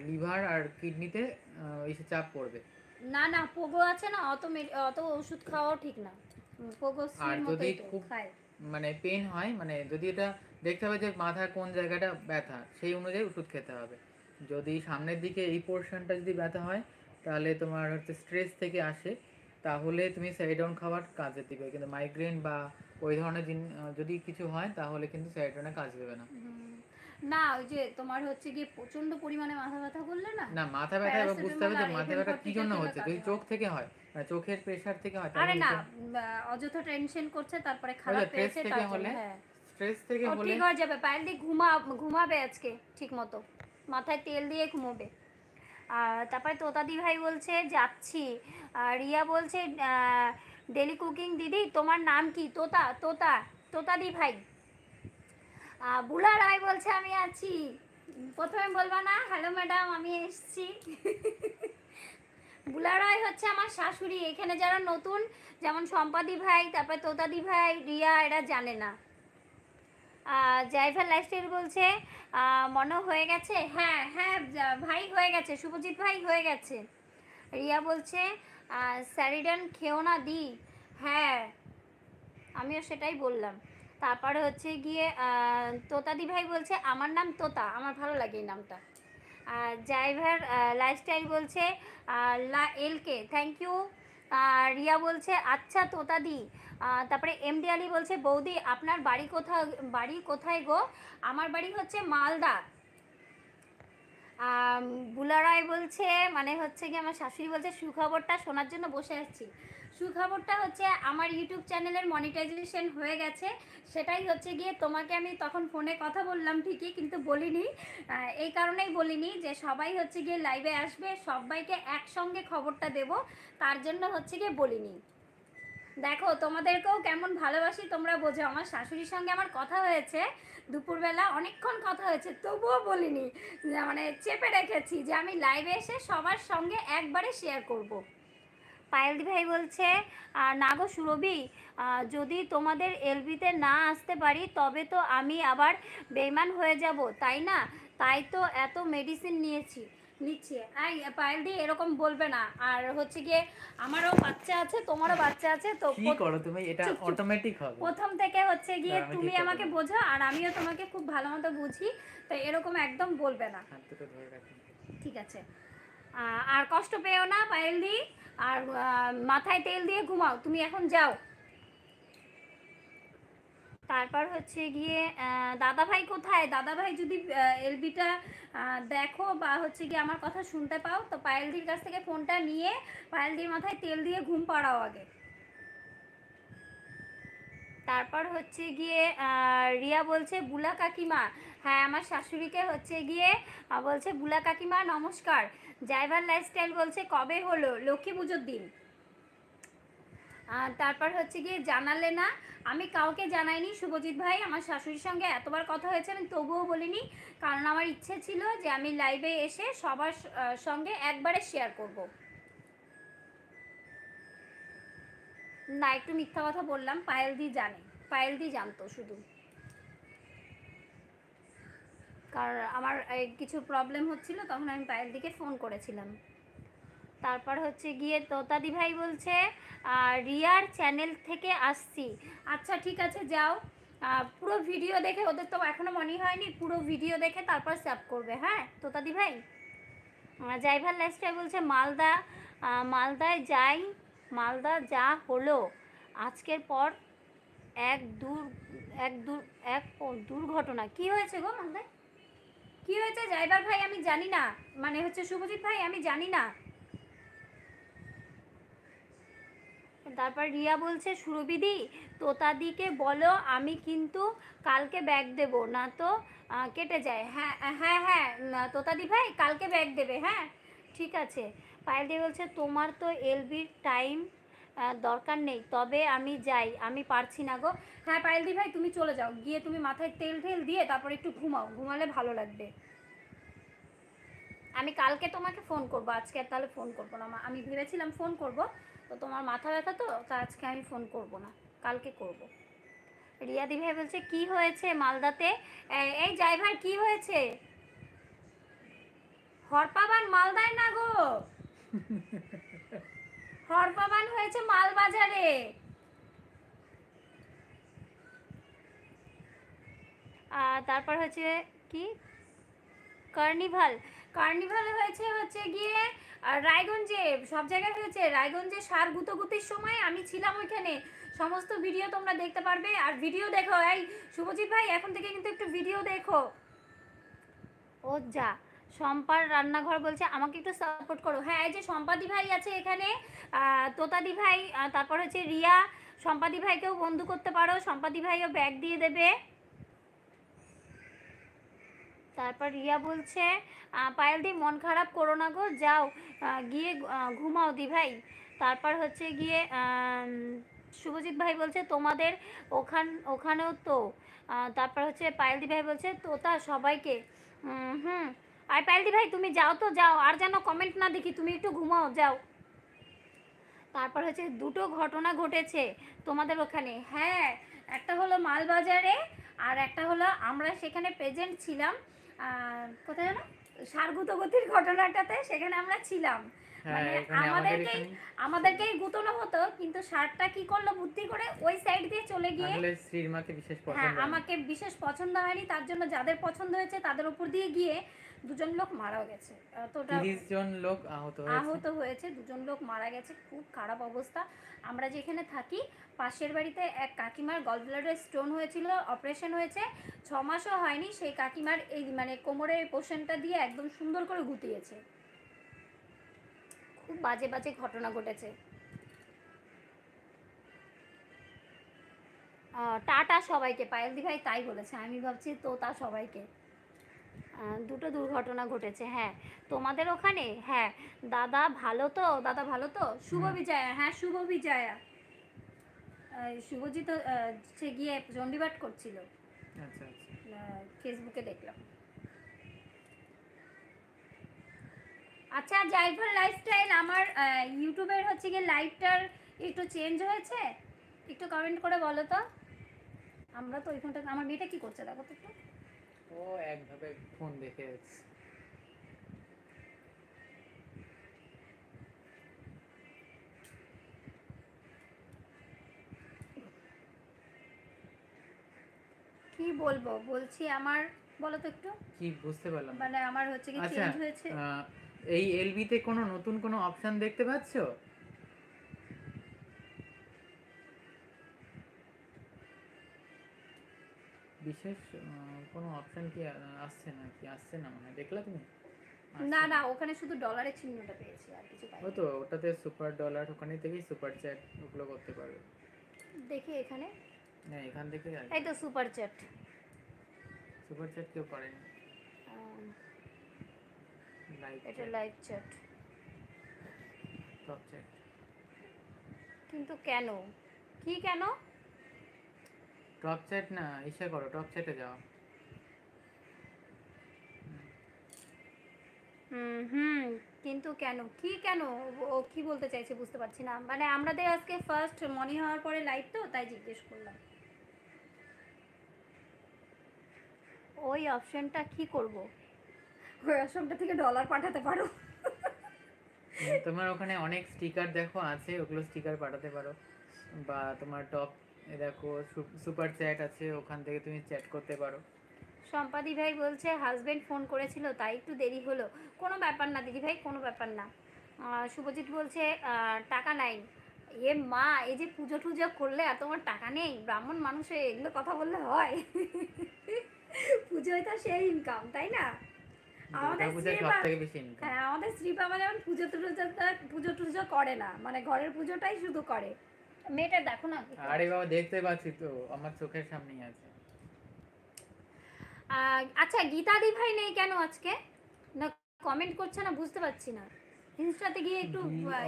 লিভার আর কিডনিতে এসে চাপ পড়বে। না না পোগো আছে না, অত ওষুধ খাওয়াও ঠিক না। পোগো আর যদি খুব মানে পেন হয়, মানে যদি এটা দেখতে হবে যে মাথার কোন জায়গাটা ব্যথা, সেই অনুযায়ী ওষুধ খেতে হবে। যদি সামনের দিকে এই পোর্শনটা যদি ব্যথা হয় তাহলে তোমার হচ্ছে স্ট্রেস থেকে আসে, তাহলে তুমি স্যারিডন খাওয়ার কাজে দিবে। কিন্তু মাইগ্রেন বা ওই ধরনের যদি কিছু হয় তাহলে কিন্তু স্যারিডনে কাজ দেবে না। না ওই যে তোমার হচ্ছে গিয়ে প্রচন্ড পরিমাণে মাথা ব্যথা করলে না, না মাথা ব্যথা এবার বুঝতে হবে যে মাথা ব্যথা কি জন্য হচ্ছে। যদি চোখ থেকে হয়, চোখের প্রেসার থেকে হয়, আরে না অযথা টেনশন করছে তারপরে খারাপ পেয়েছে, তার জন্য হ্যাঁ স্ট্রেস থেকে হলে ঠিক হয়ে যাবে। পায়েলদি ঘুমাবে আজকে ঠিক মতো, মাথায় তেল দিয়ে ঘুমোবে। তারপরে তোতাদি ভাই বলছে যাচ্ছি, রিয়া বলছে ডেলি কুকিং দিদি তোমার নাম কি? তোতাদি ভাই। বুলা রায় বলছে আমি আছি, প্রথমে বলবা না হ্যালো ম্যাডাম আমি এসছি। বুলা রায় হচ্ছে আমার শাশুড়ি, এখানে যারা নতুন যেমন সম্পাদি ভাই, তারপরে তোতাদি ভাই, রিয়া, এরা জানে না। জাইভার লাইফস্টাইল বলছে মনে হয়ে গেছে। হ্যাঁ হ্যাঁ ভাই হয়ে গেছে, শুভজিৎ ভাই হয়ে গেছে। রিয়া বলছে স্যারিডন খেও না দি। হ্যাঁ আমিও সেটাই বললাম। তারপরে হচ্ছে গিয়ে তোতাদি ভাই বলছে আমার নাম তোতা, আমার ভালো লাগে এই নামটা। জাইভার লাইফস্টাইল বলছে LK থ্যাংক ইউ। রিয়া বলছে আচ্ছা তোতাদি। তারপরে MD আলী বলছে বৌদি আপনার বাড়ি কোথায় গো? আমার বাড়ি হচ্ছে মালদা। বুলা রায় বলছে মানে হচ্ছে কি আমার শাশুড়ি বলছে সুখবরটা শোনার জন্য বসে আছি। সুখবরটা হচ্ছে আমার ইউটিউব চ্যানেলের মনিটাইজেশন হয়ে গেছে, সেটাই হচ্ছে গিয়ে তোমাকে আমি তখন ফোনে কথা বললাম ঠিকই কিন্তু বলিনি, এই কারণেই বলিনি যে সবাই হচ্ছে গিয়ে লাইভে আসবে, সবাইকে একসঙ্গে খবরটা দেব, তার জন্য হচ্ছে গিয়ে বলিনি। দেখো তোমাদেরকেও কেমন ভালোবাসি তোমরা বোঝো। আমার শাশুড়ির সঙ্গে আমার কথা হয়েছে দুপুরবেলা, অনেকক্ষণ কথা হয়েছে, তবুও বলিনি, মানে চেপে রেখেছি যে আমি লাইভে এসে সবার সঙ্গে একবারে শেয়ার করব। পায়েলদি ভাই বলছে না গো সুরভি, যদি তোমাদের এলবিতে না আসতে পারি তবে তো আমি আবার বেইমান হয়ে যাব, তাই না? তাই তো এত মেডিসিন নিচ্ছি। পায়েলদি এরকম বলবে না। আর হচ্ছে গিয়ে আমারও বাচ্চা আছে, তোমারও বাচ্চা আছে, তো কি করো তুমি, এটা অটোমেটিক হবে। প্রথম থেকে হচ্ছে গিয়ে তুমি আমাকে বোঝো আর আমিও তোমাকে খুব ভালো মতো বুঝি, তো এরকম একদম বলবে না, ঠিক আছে? আর কষ্ট পেও না পায়েলদি, আর মাথায় তেল দিয়ে ঘুমাও, তুমি এখন যাও। তারপর হচ্ছে গিয়ে দাদা ভাই কোথায়? দাদা ভাই যদি এলবিটা দেখো বা হচ্ছে গিয়ে আমার কথা শুনতে পাও, তো পায়েলদির কাছ থেকে ফোনটা নিয়ে পায়েলদির মাথায় তেল দিয়ে ঘুম পাড়াও আগে। তারপর হচ্ছে গিয়ে রিয়া বলছে বুলা কাকিমা, হ্যাঁ আমার শাশুড়িকে হচ্ছে গিয়ে বলছে বুলা কাকিমা নমস্কার। ড্রাইভার লাইফস্টাইল বলছে কবে হলো? লক্ষ্মী পুজোর দিন। তারপর হচ্ছে গিয়ে জানালে না, আমি কাউকে জানাইনি শুভজিৎ ভাই, আমার শাশুড়ির সঙ্গে এতবার কথা হয়েছে আমি তবুও বলিনি, কারণ আমার ইচ্ছে ছিল যে আমি লাইভে এসে সবার সঙ্গে একবারে শেয়ার করব। না, একটু মিথ্যা কথা বললাম, পায়েলদি জানে, পায়েলদি জানতো শুধু, কারণ আমার কিছু প্রবলেম হচ্ছিল তখন আমি পায়েলদিকে ফোন করেছিলাম। তারপর হচ্ছে গিয়ে তোতাদি ভাই বলছে রিয়ার চ্যানেল থেকে আসছি। আচ্ছা ঠিক আছে, যাও, পুরো ভিডিও দেখে, ওদের তো এখনও মনে হয়নি, পুরো ভিডিও দেখে তারপর স্যাপ করবে, হ্যাঁ তোতাদি ভাই। ড্রাইভার লাইফস্টাইল বলছে মালদায় যাই, মালদা যা হলো আজকের পর এক দূর এক দূর এক দুর্ঘটনা। কি হয়েছে গো মালদায়? কি হয়েছে ড্রাইভার ভাই? আমি জানি না, মানে হচ্ছে শুভজিৎ ভাই আমি জানি না। তারপর রিয়া বলছে সুরবিদি তোতাদিকে বলো আমি কিন্তু কালকে ব্যাগ দেব না তো কেটে যায়। হ্যাঁ হ্যাঁ হ্যাঁ, তোতাদি ভাই কালকে ব্যাগ দেবে, হ্যাঁ ঠিক আছে। পায়েলদি বলছে তোমার তো এলবির টাইম দরকার নেই, তবে আমি যাই, আমি পারছি না গো। হ্যাঁ পায়েলদি ভাই তুমি চলে যাও, গিয়ে তুমি মাথায় তেল টেল দিয়ে তারপর একটু ঘুমাও, ঘুমালে ভালো লাগবে। আমি কালকে তোমাকে ফোন করবো, আজকে আর তাহলে ফোন করবো না, আমি ভেবেছিলাম ফোন করব, তো তোমার মাথা ব্যথা তো আজকে আমি ফোন করব না, কালকে করব। রিয়াদি ভাই বলছে কি হয়েছে মালদাতে? এই ড্রাইভার কি হয়েছে? হরপাবান মালদায় না গো, হরপাবান হয়েছে মালবাজারে। তারপর হচ্ছে কি কার্নিভাল, কার্নিভাল হয়েছে হচ্ছে গিয়ে রায়গঞ্জে, সব জায়গায় হয়েছে। রায়গঞ্জে সার গুতোগুতির সময় আমি ছিলাম ওইখানে, সমস্ত ভিডিও তোমরা দেখতে পারবে। আর ভিডিও দেখো, এই শুভজিৎ ভাই এখন থেকে কিন্তু একটু ভিডিও দেখো। ও যা, শম্পার রান্নাঘর বলছে আমাকে একটু সাপোর্ট করো। হ্যাঁ এই যে শম্পাদি ভাই আছে এখানে, তোতাদি ভাই, তারপর হচ্ছে রিয়া, শম্পাদি ভাইকেও বন্ধু করতে পারো, শম্পাদি ভাইও ব্যাগ দিয়ে দেবে। তারপর রিয়া বলছে পায়েলদি মন খারাপ করো না গো, যাও গিয়ে ঘুমাও দি ভাই। তারপর হচ্ছে গিয়ে শুভজিৎ ভাই বলছে তোমাদের ওখানেও তো। তারপর হচ্ছে পায়েলদি ভাই বলছে তোতা সবাইকে। হুম, আর পায়েলদি ভাই তুমি যাও তো, যাও, আর যেন কমেন্ট না দেখি, তুমি একটু ঘুমাও, যাও। তারপর হচ্ছে দুটো ঘটনা ঘটেছে তোমাদের ওখানে, হ্যাঁ একটা হলো মালবাজারে আর একটা হলো আমরা সেখানে প্রেজেন্ট ছিলাম, কোথায় জানো, সারগুতগতির ঘটনাটাতে সেখানে আমরা ছিলাম। মানে আমাদেরকেই গুতনো হতো, কিন্তু সারটা কি করলো বুদ্ধি করে ওই সাইড দিয়ে চলে গিয়ে, হ্যাঁ আমাকে বিশেষ পছন্দ হয়নি, তার জন্য যাদের পছন্দ হয়েছে তাদের উপর দিয়ে গিয়ে দুজন লোক মারা গেছে, 30 জন লোক আহত হয়েছে, দুজন লোক মারা গেছে, খুব খারাপ অবস্থা। আমরা যেখানে থাকি পাশের বাড়িতে এক কাকিমার গলব্লাডার স্টোন হয়েছিল, অপারেশন হয়েছে, 6 মাসও হয়নি, সেই কাকিমার এই মানে কোমরের পোর্শনটা দিয়ে একদম সুন্দর করে গুটিয়েছে। খুব বাজে বাজে ঘটনা ঘটেছে। টাটা সবাইকে, পায়েলদি ভাই তাই বলেছে, আমি ভাবছি তো তা সবাইকে। দুটো দুর্ঘটনা ঘটেছে, হ্যাঁ তোমাদের ওখানে। হ্যাঁ দাদা ভালো তো, দাদা ভালো তো, শুভ বিজয়া, হ্যাঁ শুভ বিজয়া। শুভজিৎ সে গিয়ে চণ্ডীপাঠ করছিল, আচ্ছা আচ্ছা। ফেসবুকে দেখলাম। আচ্ছা জাইফার লাইফস্টাইল, আমার ইউটিউবের হচ্ছে গিয়ে লাইভটার একটু চেঞ্জ হয়েছে, একটু কমেন্ট করে বলো তো। আমরা তো ওই ফোনটা, আমার মেয়েটা কি করছে দেখো তো একটু। ও একভাবে ফোন দেখে যাচ্ছে। কি বলবো, বলছি আমার, বলো তো একটু। কি বুঝতে পারলাম না। মানে আমার হচ্ছে কি আচ্ছা চেঞ্জ হয়েছে। এই এলবিতে কোনো নতুন কোনো অপশন দেখতে পাচ্ছো? বিশেষ কোনো অপশন কি আসছে না, কি আসছে না মনে হয়, দেখলা তুমি? না না, ওখানে শুধু ডলারের চিহ্নটা পেয়েছি, আর কিছু ও পাইনি। তো ওটাতে সুপার ডলার, ওখানে থেকেই সুপার চ্যাট ওগুলো করতে পারবে। দেখি এখানে, না এখান থেকে এই তো সুপার চ্যাট। সুপার চ্যাট কেউ করেনি, লাইভ এটা লাইভ চ্যাট, টপ চ্যাট। কিন্তু কেন, কি কেন? টপ চ্যাট না, ইসে করো, টপ চ্যাটে যাও। হুম, কিন্তু কেন, কি কেন, ও কি বলতে চাইছে বুঝতে পারছি না। মানে আমাদের আজকে ফার্স্ট মর্নিং হওয়ার পরে লাইভ তো, তাই জিজ্ঞেস করলাম। ওই অপশনটা কি করব? ওই অপশনটা থেকে ডলার পাঠাতে পারো। তোমার ওখানে অনেক স্টিকার দেখো আছে, ওগুলো স্টিকার পাঠাতে পারো। বা তোমার টপ দেখো সুপার চ্যাট আছে, ওখান থেকে তুমি চ্যাট করতে পারো। সম্পাদি ভাই বলছে হাজবেন্ড ফোন করেছিল তাই একটু দেরি হলো। কোনো ব্যাপার না দিদি ভাই, কোনো ব্যাপার না। শুভজিৎ বলছে টাকা নাই। এ মা, এই যে পুজো টুজো করলে আর তোমার টাকা নেই? ব্রাহ্মণ মানুষে এগুলো কথা বললে হয়? পুজোয় তো সেই ইনকাম, তাই না? আমাদের দুর্গাপূজায় শ্রী সব বাবা, থেকে বেশি ইনকাম। হ্যাঁ আমাদের শ্রী বাবা যেমন পুজো টুজো করে না, মানে ঘরের পুজোটাই শুধু করে। মেয়েটা দেখো না। আরে বাবা দেখতে পাচ্ছি তো, আমার চোখের সামনেই আছে। আচ্ছা গীতাদি ভাই নেই কেন আজকে? না কমেন্ট করছে না, বুঝতে পারছি না। ইনস্টাতে গিয়ে একটু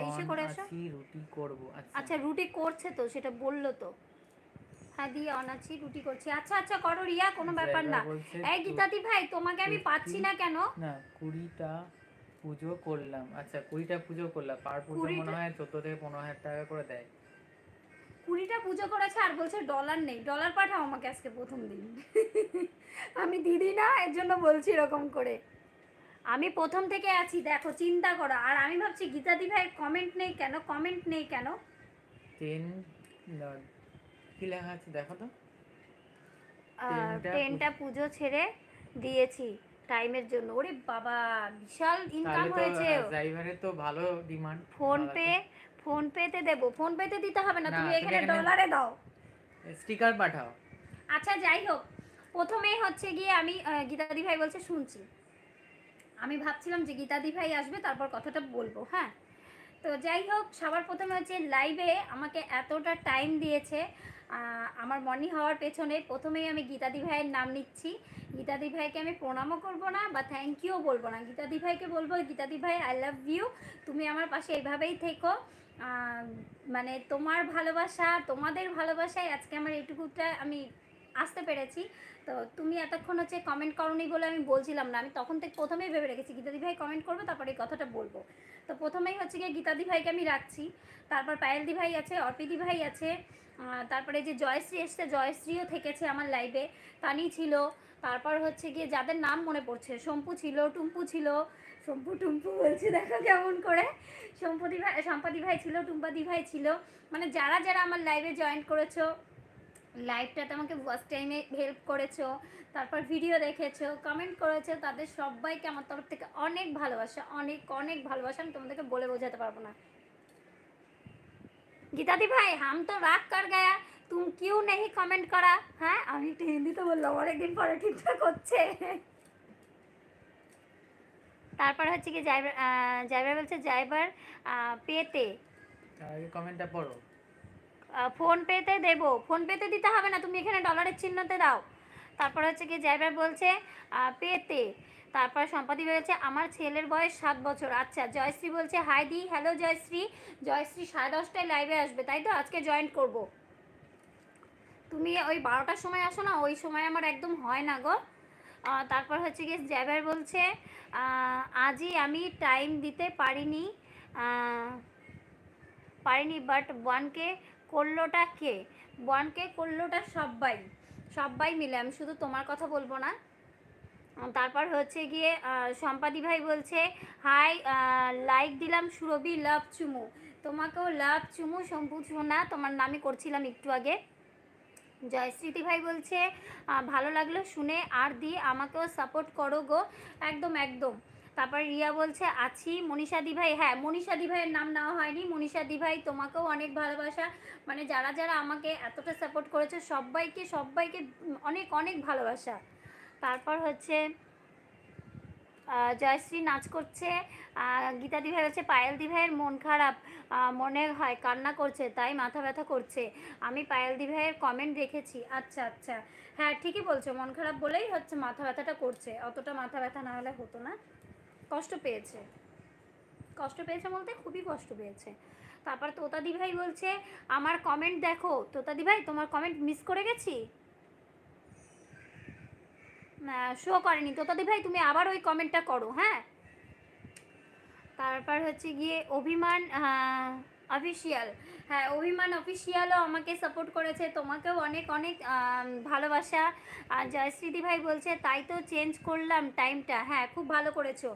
ইসে করে আসো। রুটি করব। আচ্ছা রুটি করছে তো, সেটা বললো তো। হ্যাঁ দিয়ে অনাছি রুটি করছি। আচ্ছা আচ্ছা করো রিয়া, কোনো ব্যাপার না। এই গীতাদি ভাই তোমাকে আমি পাচ্ছি না কেন? না 20টা পুজো করলাম। আচ্ছা 20টা পুজো করলাম, পার পুজো মনে হয় 14 থেকে 15,000 টাকা করে দেয়। 20টা পুজো করেছে আর বলছে ডলার নেই। ডলার পাঠাও আমাকে আজকে প্রথম দিন। আমি দিদি না, এর জন্য বলছি এরকম করে। আমি প্রথম থেকে আছি দেখো, চিন্তা করো। আর আমি ভাবছি গীতাদি ভাই কমেন্ট নেই কেন, কমেন্ট নেই কেন। 10 কি লেখা আছে দেখো তো। 10টা পুজো ছেড়ে দিয়েছি টাইমের জন্য। ওরে বাবা, বিশাল ইনকাম হয়েছে। ড্রাইভারের তো ভালো ডিমান্ড। ফোন পেতে দেবো, ফোন পেতে দিতে হবে না, না, তুমি তুমি এখানে এখানে ডলারে দাও। স্টিকার পাঠাও। আচ্ছা যাই হোক, প্রথমেই হচ্ছে গিয়ে আমি গীতাদি ভাই বলছে শুনছি। আমি ভাবছিলাম যে গীতাদি ভাই আসবে তারপর কথাটা বলবো, হ্যাঁ। তো যাই হোক, সবার প্রথমে হচ্ছে লাইভে আমাকে এতটা টাইম দিয়েছে আমার মর্নিং হওয়ার পেছনে। প্রথমেই আমি গীতাদি ভাইয়ের নাম নিচ্ছি। গীতাদি ভাইকে আমি প্রণামও করবো না বা থ্যাংক ইউ বলবো না, গীতাদি ভাইকে বলবো গীতাদি ভাই আই লাভ ইউ। তুমি আমার পাশে এইভাবেই থেকো। মানে তোমার ভালোবাসা, তোমাদের ভালোবাসায় আজকে আমার এইটুকুটা আমি আসতে পেরেছি। তো তুমি এতক্ষণ হচ্ছে কমেন্ট করনি বলে আমি বলছিলাম না, আমি তখন থেকে প্রথমেই ভেবে রেখেছি গীতাদি ভাই কমেন্ট করবে তারপরে এই কথাটা বলবো। তো প্রথমেই হচ্ছে গিয়ে গীতাদি ভাইকে আমি রাখছি। তারপর পায়েলদি ভাই আছে, অর্পিদি ভাই আছে, তারপরে যে জয়শ্রী এসছে, জয়শ্রীও থেকেছে আমার লাইভে, তানি ছিল। তারপর হচ্ছে গিয়ে যাদের নাম মনে পড়ছে, শম্পু ছিল, টুম্পু ছিল। শম্পু টুম্পু বলছি দেখো কেমন করে। সম্পাদি ভাই ছিল, টুম্পাদি ভাই ছিল। মানে যারা যারা আমার লাইভে জয়েন করেছো, লাইভটাতে আমাকে ফার্স্ট টাইমে হেল্প করেছো, তারপর ভিডিও দেখেছো, কমেন্ট করেছো, তাদের সবাইকে আমার তরফ থেকে অনেক ভালোবাসা, অনেক অনেক ভালোবাসা। আমি তোমাদেরকে বলে বোঝাতে পারবো না। গীতাদি ভাই হাম তো রাগ কর গয়া, তুম কিউ নেই কমেন্ট করা। হ্যাঁ আমি একটু হিন্দিতে বললাম, অনেকদিন পরে ঠিকঠাক হচ্ছে। তারপর হচ্ছে কি জাইবার বলছে জাইবার পেতে আগে কমেন্টটা পড়ো। ফোন পেতে দেবো, ফোন পেতে দিতে হবে না, তুমি এখানে ডলারের চিহ্নতে দাও। তারপর হচ্ছে কি জাইবার বলছে পেতে। তারপর সম্পাদি বলছে আমার ছেলের বয়স 7 বছর। আচ্ছা জয়শ্রী বলছে হাই দি, হ্যালো জয়শ্রী। জয়শ্রী 10:30টায় লাইভে আসবে তাই তো, আজকে জয়েন করব। তুমি ওই 12টার সময় আসো না, ওই সময় আমার একদম হয় না গো। তারপর হচ্ছে গিয়ে জ্যাভার বলছে আজই আমি টাইম দিতে আহ, পারিনি, বাট ওয়ানকে করলোটা কে? ওয়ানকে করলোটা সবাই, সবাই মিলে, আমি শুধু তোমার কথা বলবো না। তারপর হচ্ছে গিয়ে সম্পাদি ভাই বলছে হাই, লাইক দিলাম সুরভি, লাভ চুমু। তোমাকেও লাভ চুমু শম্পু সোনা, তোমার নামই করছিলাম একটু আগে। জয়স্মৃতি ভাই বলছে ভালো লাগলো শুনে, আর দি আমাকেও সাপোর্ট করো গো। একদম একদম। তারপর রিয়া বলছে আছি। মনীষা দি ভাই, হ্যাঁ মনীষা দি ভাইয়ের নাম নেওয়া হয়নি। মনীষা দি ভাই তোমাকেও অনেক ভালোবাসা, মানে যারা যারা আমাকে এতটা সাপোর্ট করেছে সবাইকে সবাইকে অনেক অনেক ভালোবাসা। তারপর হচ্ছে জয়শ্রী নাচ করছে। গীতা দিভাই হচ্ছে পায়েল দিভাইয়ের মন খারাপ, মনে হয় কান্না করছে তাই মাথা ব্যথা করছে। আমি পায়েল দিভাইয়ের কমেন্ট দেখেছি। আচ্ছা আচ্ছা, হ্যাঁ ঠিকই বলছো, মন খারাপ বলেই হচ্ছে মাথা ব্যথাটা করছে, অতটা মাথা ব্যথা না হলে হতো না। কষ্ট পেয়েছে, কষ্ট পেয়েছে বলতে খুবই কষ্ট পেয়েছে। তারপর তোতা দিভাই বলছে আমার কমেন্ট দেখো। তোতা দিভাই তোমার কমেন্ট মিস করে গেছি, শো করেনি। তোতা দিভাই তুমি আবার ওই কমেন্টটা করো, হ্যাঁ। তারপর হচ্ছে গিয়ে অভিমান অফিসিয়াল, হ্যাঁ অভিমান অফিসিয়ালও আমাকে সাপোর্ট করেছে, তোমাকেও অনেক অনেক ভালোবাসা। আর জয়শ্রীদি ভাই বলছে তাই তো চেঞ্জ করলাম টাইমটা, হ্যাঁ খুব ভালো করেছো।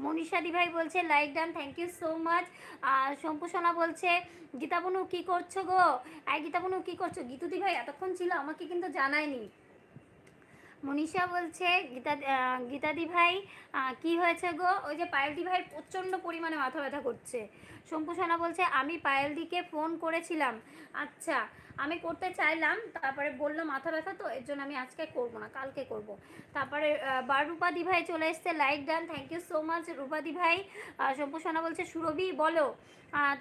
মনীষা দি ভাই বলছে like done, thank you so much. Shampu সোনা বলছে গীতাবনু কী করছো গো? গীতাবনু কী করছো? গীতুদি ভাই এতক্ষণ ছিল, আমাকে কিন্তু জানায়নি। মনীষা বলছে গীতাদি ভাই কি হয়েছে গো? ওই যে পায়েলদি ভাইয়ের প্রচণ্ড পরিমাণে মাথা ব্যথা করছে। শম্পু সোনা বলছে আমি পায়েলদিকে ফোন করেছিলাম। আচ্ছা, আমি করতে চাইলাম, তারপরে বললো মাথা ব্যথা তো এর জন্য আমি আজকে করবো না, কালকে করব। তারপরে রূপাদি ভাই চলে এসছে, like done, thank you so much রূপাদি ভাই। শম্পু সোনা বলছে সুরভি বলো।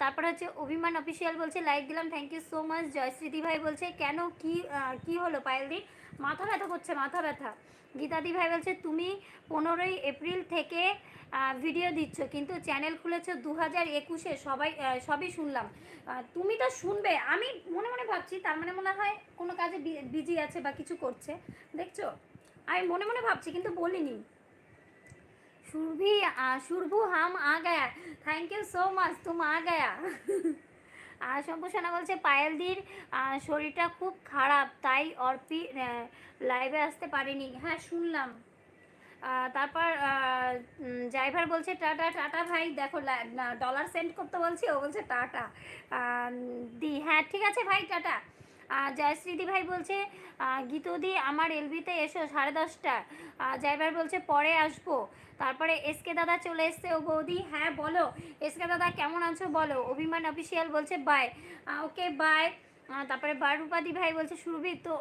তারপরে হচ্ছে অভিমান অফিসিয়াল বলছে লাইক দিলাম, থ্যাংক ইউ সো মাচ। জয়শ্রীদি ভাই বলছে কেন, কি হলো পায়েলদি? মাথা ব্যথা করছে, মাথা ব্যথা। গীতাদি ভাই বলছে তুমি 15ই এপ্রিল থেকে ভিডিও দিচ্ছ কিন্তু চ্যানেল খুলেছো 2021-এ, সবই শুনলাম। তুমি তো শুনবে, আমি মনে মনে ভাবছি তার মানে মনে হয় কোনো কাজে বিজি আছে বা কিছু করছে, দেখছো? আমি মনে মনে ভাবছি কিন্তু বলিনি। সুরভু হাম আ গায়া, থ্যাংক ইউ সো মাচ, তুম আ গায়া। আর শম্পু সোনা বলছে পায়েলদির শরীরটা খুব খারাপ তাই অর্পি লাইভে আসতে পারেনি, হ্যাঁ শুনলাম। তারপর ড্রাইভার বলছে টাটা। টাটা ভাই দেখো ডলার সেন্ড করতে বলছি, ও বলছে টাটা। দি হ্যাঁ ঠিক আছে ভাই, টাটা। জয়শ্রীদি ভাই বলছে গীতদি আমার এলবিতে এসো 10:30টা। ড্রাইভার বলছে পরে আসবো। তারপরে এসকে দাদা চলে এসছে। ও বৌদি হ্যাঁ বলো এসকে দাদা কেমন আছো বলো। অভিমান অফিসিয়াল বলছে বাই, ওকে বাই। তারপরে বারুপাদি ভাই বলছে সুরভি তো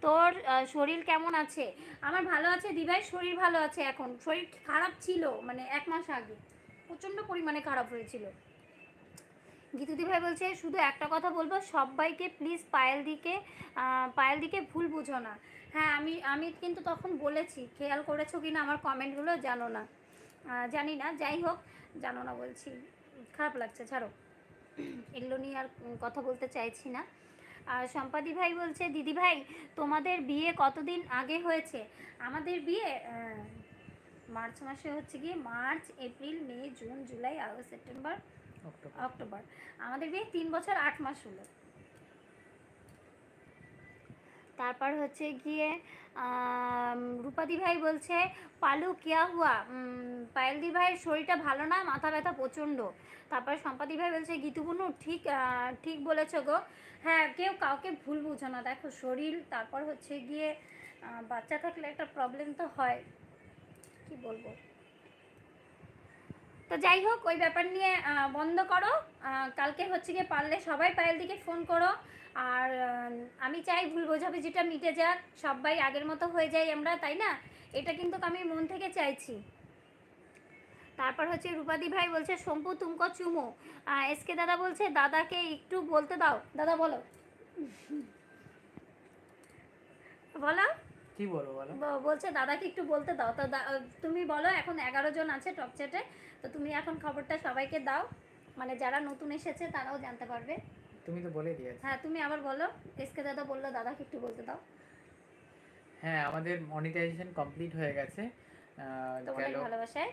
তোর শরীর কেমন আছে? আমার ভালো আছে দিভাই, শরীর ভালো আছে। এখন শরীর খারাপ ছিল মানে 1 মাস আগে প্রচণ্ড পরিমাণে খারাপ হয়েছিল। গীতুদি ভাই বলছে শুধু একটা কথা বলবো সবাইকে প্লিজ পায়েলদিকে ভুল বুঝো না। হ্যাঁ আমি কিন্তু তখন বলেছি, খেয়াল করেছো কি না আমার কমেন্টগুলো জানো না, জানি না, যাই হোক জানো না বলছি, খারাপ লাগছে, ছাড়ো এগুলো নিয়ে আর কথা বলতে চাইছি না। আর সম্পাদি ভাই বলছে দিদি ভাই তোমাদের বিয়ে কতদিন আগে হয়েছে? আমাদের বিয়ে মার্চ মাসে হচ্ছে গিয়ে March April May June July August September October, আমাদের বিয়ে 3 বছর 8 মাস হলো। তারপর হচ্ছে গিয়ে রূপাদি ভাই বলছে পালু কিয়া হুয়া, পায়েলদি ভাইয়ের শরীরটা ভালো না, মাথা ব্যথা প্রচণ্ড। তারপর সম্পাদি ভাই বলছে গীতুবনু ঠিক বলেছো গো। হ্যাঁ কেউ কাউকে ভুল বুঝো না, দেখো শরীর, তারপর হচ্ছে গিয়ে বাচ্চা থাকলে একটা প্রবলেম তো হয়, কি বলবো। তো যাই হোক ওই ব্যাপার নিয়ে বন্ধ করো। কালকে হচ্ছে গিয়ে পারলে সবাই পায়েলদিকে ফোন করো। আর আমি চাই ভুল বোঝাবুঝিটা মিটে যাক, সবাই আগের মতো হয়ে যাই আমরা, তাই না? এটা কিন্তু আমি মন থেকে চাইছি। তারপর হচ্ছে রূপাদি ভাই বলছে শম্পু তুমকো চুমো। এসকে দাদা বলছে দাদাকে একটু বলতে দাও। দাদা বলো, বলো কি বলো বলো। বলছে দাদাকে একটু বলতে দাও। তো তুমি বলো, এখন 11 জন আছে টপ চ্যাটে, তো তুমি এখন খবরটা সবাইকে দাও, মানে যারা নতুন এসেছে তারাও জানতে পারবে। তুমি তো বলে দিয়েছো। হ্যাঁ তুমি আবার বলো। এসকে দাদা বললো, দাদাকে একটু বলতে দাও। হ্যাঁ, আমাদের মনিটাইজেশন কমপ্লিট হয়ে গেছে। তোমাদের গেল ভালোবাসায়।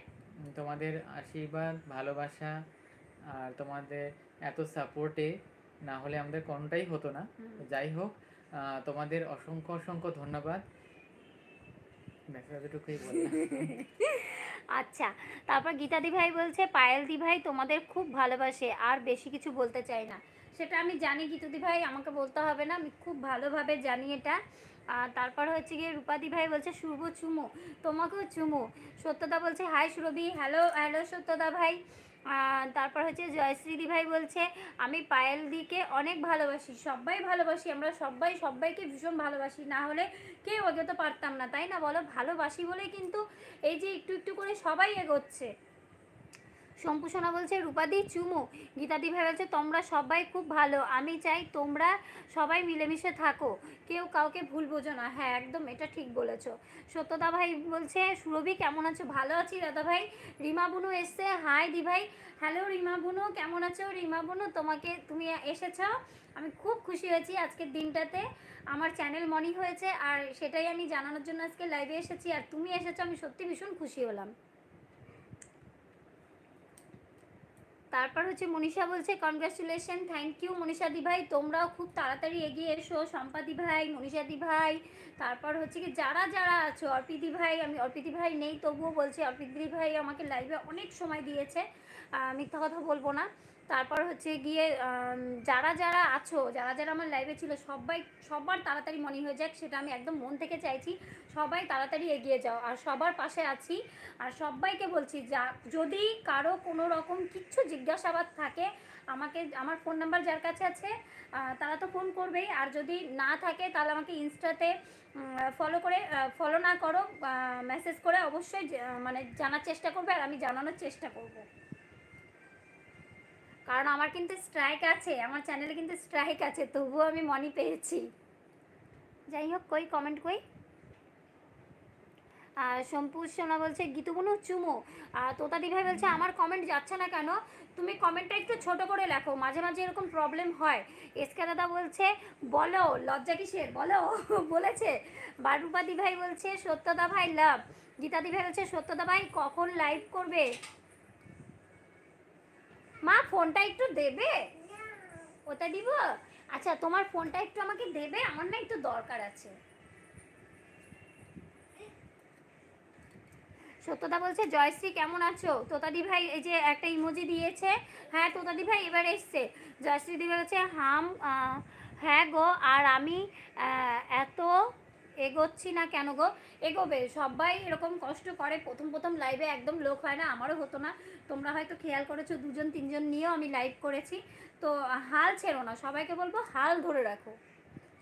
তোমাদের আশীর্বাদ, ভালোবাসা আর তোমাদের এত সাপোর্টে না হলে আমাদের কোনোটাই হতো না। তো যাই হোক, তোমাদের অসংখ্য অসংখ্য ধন্যবাদ। ব্যাস এতটুকুই বললাম। আচ্ছা, তারপর গীতা দি ভাই বলছে পায়েল দি ভাই তোমাদের খুব ভালোবাসে, আর বেশি কিছু বলতে চাই না। সেটা আমি জানি গীতা দি ভাই, আমাকে বলতে হবে না, আমি খুব ভালোভাবে জানি এটা। আর তারপর হচ্ছে গিয়ে রূপাদি ভাই বলছে শুভ চুমু, তোমাকেও চুমু। সত্যদা বলছে হাই সুরভি, হ্যালো হ্যালো সত্যদা ভাই। তারপর হচ্ছে জয়শ্রীদি ভাই বলছে আমি পায়েল দিকে অনেক ভালোবাসি, সবাই ভালোবাসি, আমরা সবাই সবাইকে ভীষণ ভালোবাসি, না হলে কেউ এগোতে পারতাম না, তাই না বলো? ভালোবাসি বলেই কিন্তু এই যে একটু একটু করে সবাই এগোচ্ছে। শম্পু সোনা বলছে রূপাদি চুমু। গীতাদি ভাই বলছে তোমরা সবাই খুব ভালো, আমি চাই তোমরা সবাই মিলেমিশে থাকো, কেউ কাউকে ভুল বোঝো না। হ্যাঁ একদম, এটা ঠিক বলেছো। সত্যদা ভাই বলছে সুরভি কেমন আছো? ভালো আছি দাদা ভাই। রিমা বুনু এসছে, হাই দি ভাই। হ্যালো রিমা বুনু, কেমন আছো? রিমা বুনু তুমি এসেছো, আমি খুব খুশি হয়েছি আজকের দিনটাতে। আমার চ্যানেল মনি হয়েছে, আর সেটাই আমি জানানোর জন্য আজকে লাইভে এসেছি, আর তুমি এসেছো, আমি সত্যি ভীষণ খুশি হলাম। তারপর হচ্ছে মনীষা বলছে congratulation, thank you Manisha di ভাই, তোমরাও খুব তাড়াতাড়ি এগিয়ে এসো, সম্পাদি ভাই, মনীষা দি ভাই। তারপর হচ্ছে কি যারা যারা আছো, অর্পিতি ভাই, আমি অর্পিতি ভাই নেই তবুও বলছি, অর্পিতি ভাই আমাকে লাইভে অনেক সময় দিয়েছে, মিথ্যা কথা বলবো না। তারপর হচ্ছে গিয়ে যারা যারা আছো, যারা যারা আমার লাইভে ছিল, সবার তাড়াতাড়ি মনে হয়ে যাক, সেটা আমি একদম মন থেকে চাইছি। সবাই তাড়াতাড়ি এগিয়ে যাও, আর সবার পাশে আছি। আর সবাইকে বলছি যদি কারো কোনো রকম কিচ্ছু জিজ্ঞাসাবাদ থাকে, আমাকে আমার ফোন নাম্বার যার কাছে আছে তারা তো ফোন করবেই, আর যদি না থাকে তাহলে আমাকে ইনস্টাতে ফলো না করো, মেসেজ করে অবশ্যই মানে জানার চেষ্টা করবে, আর আমি জানানোর চেষ্টা করব। কারণ আমার কিন্তু স্ট্রাইক আছে, আমার চ্যানেলে কিন্তু স্ট্রাইক আছে, তবুও আমি মনি পেয়েছি। যাই হোক, কই কমেন্ট কই। শম্পু সোনা বলছে গীতুবনু চুমু। তোতাদি ভাই বলছে আমার কমেন্ট যাচ্ছে না কেন? তুমি কমেন্টটা একটু ছোট করে লেখো, মাঝে মাঝে এরকম প্রবলেম হয়। এসকে দাদা বলছে বলো লজ্জা কিসের, বলো বলেছে। বারুপাদি ভাই বলছে সত্যদা ভাই লাভ। গীতাদি ভাই বলছে সত্যদা ভাই কখন লাইভ করবে? মা ফোনটা একটু দেবে? ওটা দিব? আচ্ছা তোমার ফোনটা একটু আমাকে দেবে, আমার না একটু দরকার আছে। সত্যদা বলছে জয়শ্রী কেমন আছো? তোতাদি ভাই এই যে একটা ইমোজি দিয়েছে। হ্যাঁ তোতাদি ভাই এবার এসছে। জয়শ্রী দি বলছে হ্যাঁ গো, আর আমি এত এগোচ্ছি না কেন গো? এগোবে, সবাই এরকম কষ্ট করে, প্রথম প্রথম লাইভে একদম লোক হয় না, আমারও হতো না। তোমরা হয়তো খেয়াল করেছো, 2-3 জন নিয়েও আমি লাইভ করেছি। তো হাল ছেড়ো না, সবাইকে বলবো হাল ধরে রাখো।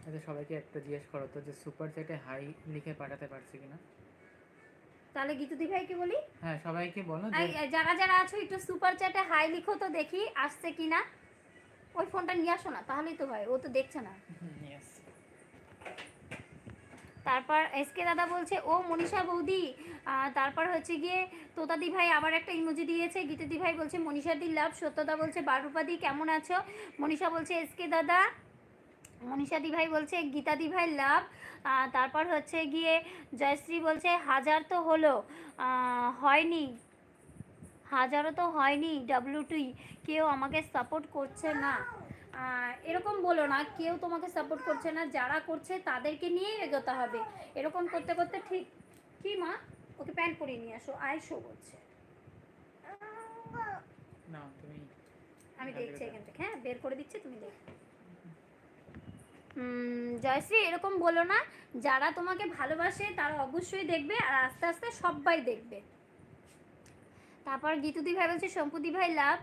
আচ্ছা, সবাইকে একটা জিজ্ঞেস করো তো যে সুপার চ্যাটে হাই লিখে পাঠাতে পারছি কিনা। তাহলে গীতুদি ভাইকে বলি। হ্যাঁ, সবাইকে বলো যে যারা যারা আছো একটু সুপার চ্যাটে হাই লিখো তো, দেখি আসছে কিনা। ওই ফোনটা নিয়ে আসো না, তাহলেই তো হয়, ও তো দেখছে না। তারপর এসকে দাদা বলছে ও মনীষা বৌদি। তারপর হচ্ছে গিয়ে তোতাদি ভাই আবার একটা ইমোজি দিয়েছে। গীতাদি ভাই বলছে মনীষা দি লাভ। সত্যদা বলছে বারুপাদি কেমন আছো? মনীষা বলছে এসকে দাদা। মনীষা দি ভাই বলছে গীতাদি ভাই লাভ। তারপর হচ্ছে গিয়ে জয়শ্রী বলছে হাজার তো হলো, হয়নি, হাজারও তো হয়নি ডাব্লিউটি, কেউ আমাকে সাপোর্ট করছে না। এরকম বলো না, কেউ তোমাকে সাপোর্ট করছে না, যারা করছে তাদেরকে নিয়েই এগোতে হবে। এরকম করতে করতে ঠিক কি মা, ওকে প্যান্ট পরিয়ে নিয়ে আসো, আয়সো বলছে। না তুমি, আমি দেখছি এখান থেকে, হ্যাঁ বের করে দিচ্ছি, তুমি দেখো। জয়শ্রী এরকম বলো না, যারা তোমাকে ভালোবাসে তারা অবশ্যই দেখবে, আর আস্তে আস্তে সবাই দেখবে। তারপর গীতুদি ভাই বলছে শম্পুদি ভাই লাভ।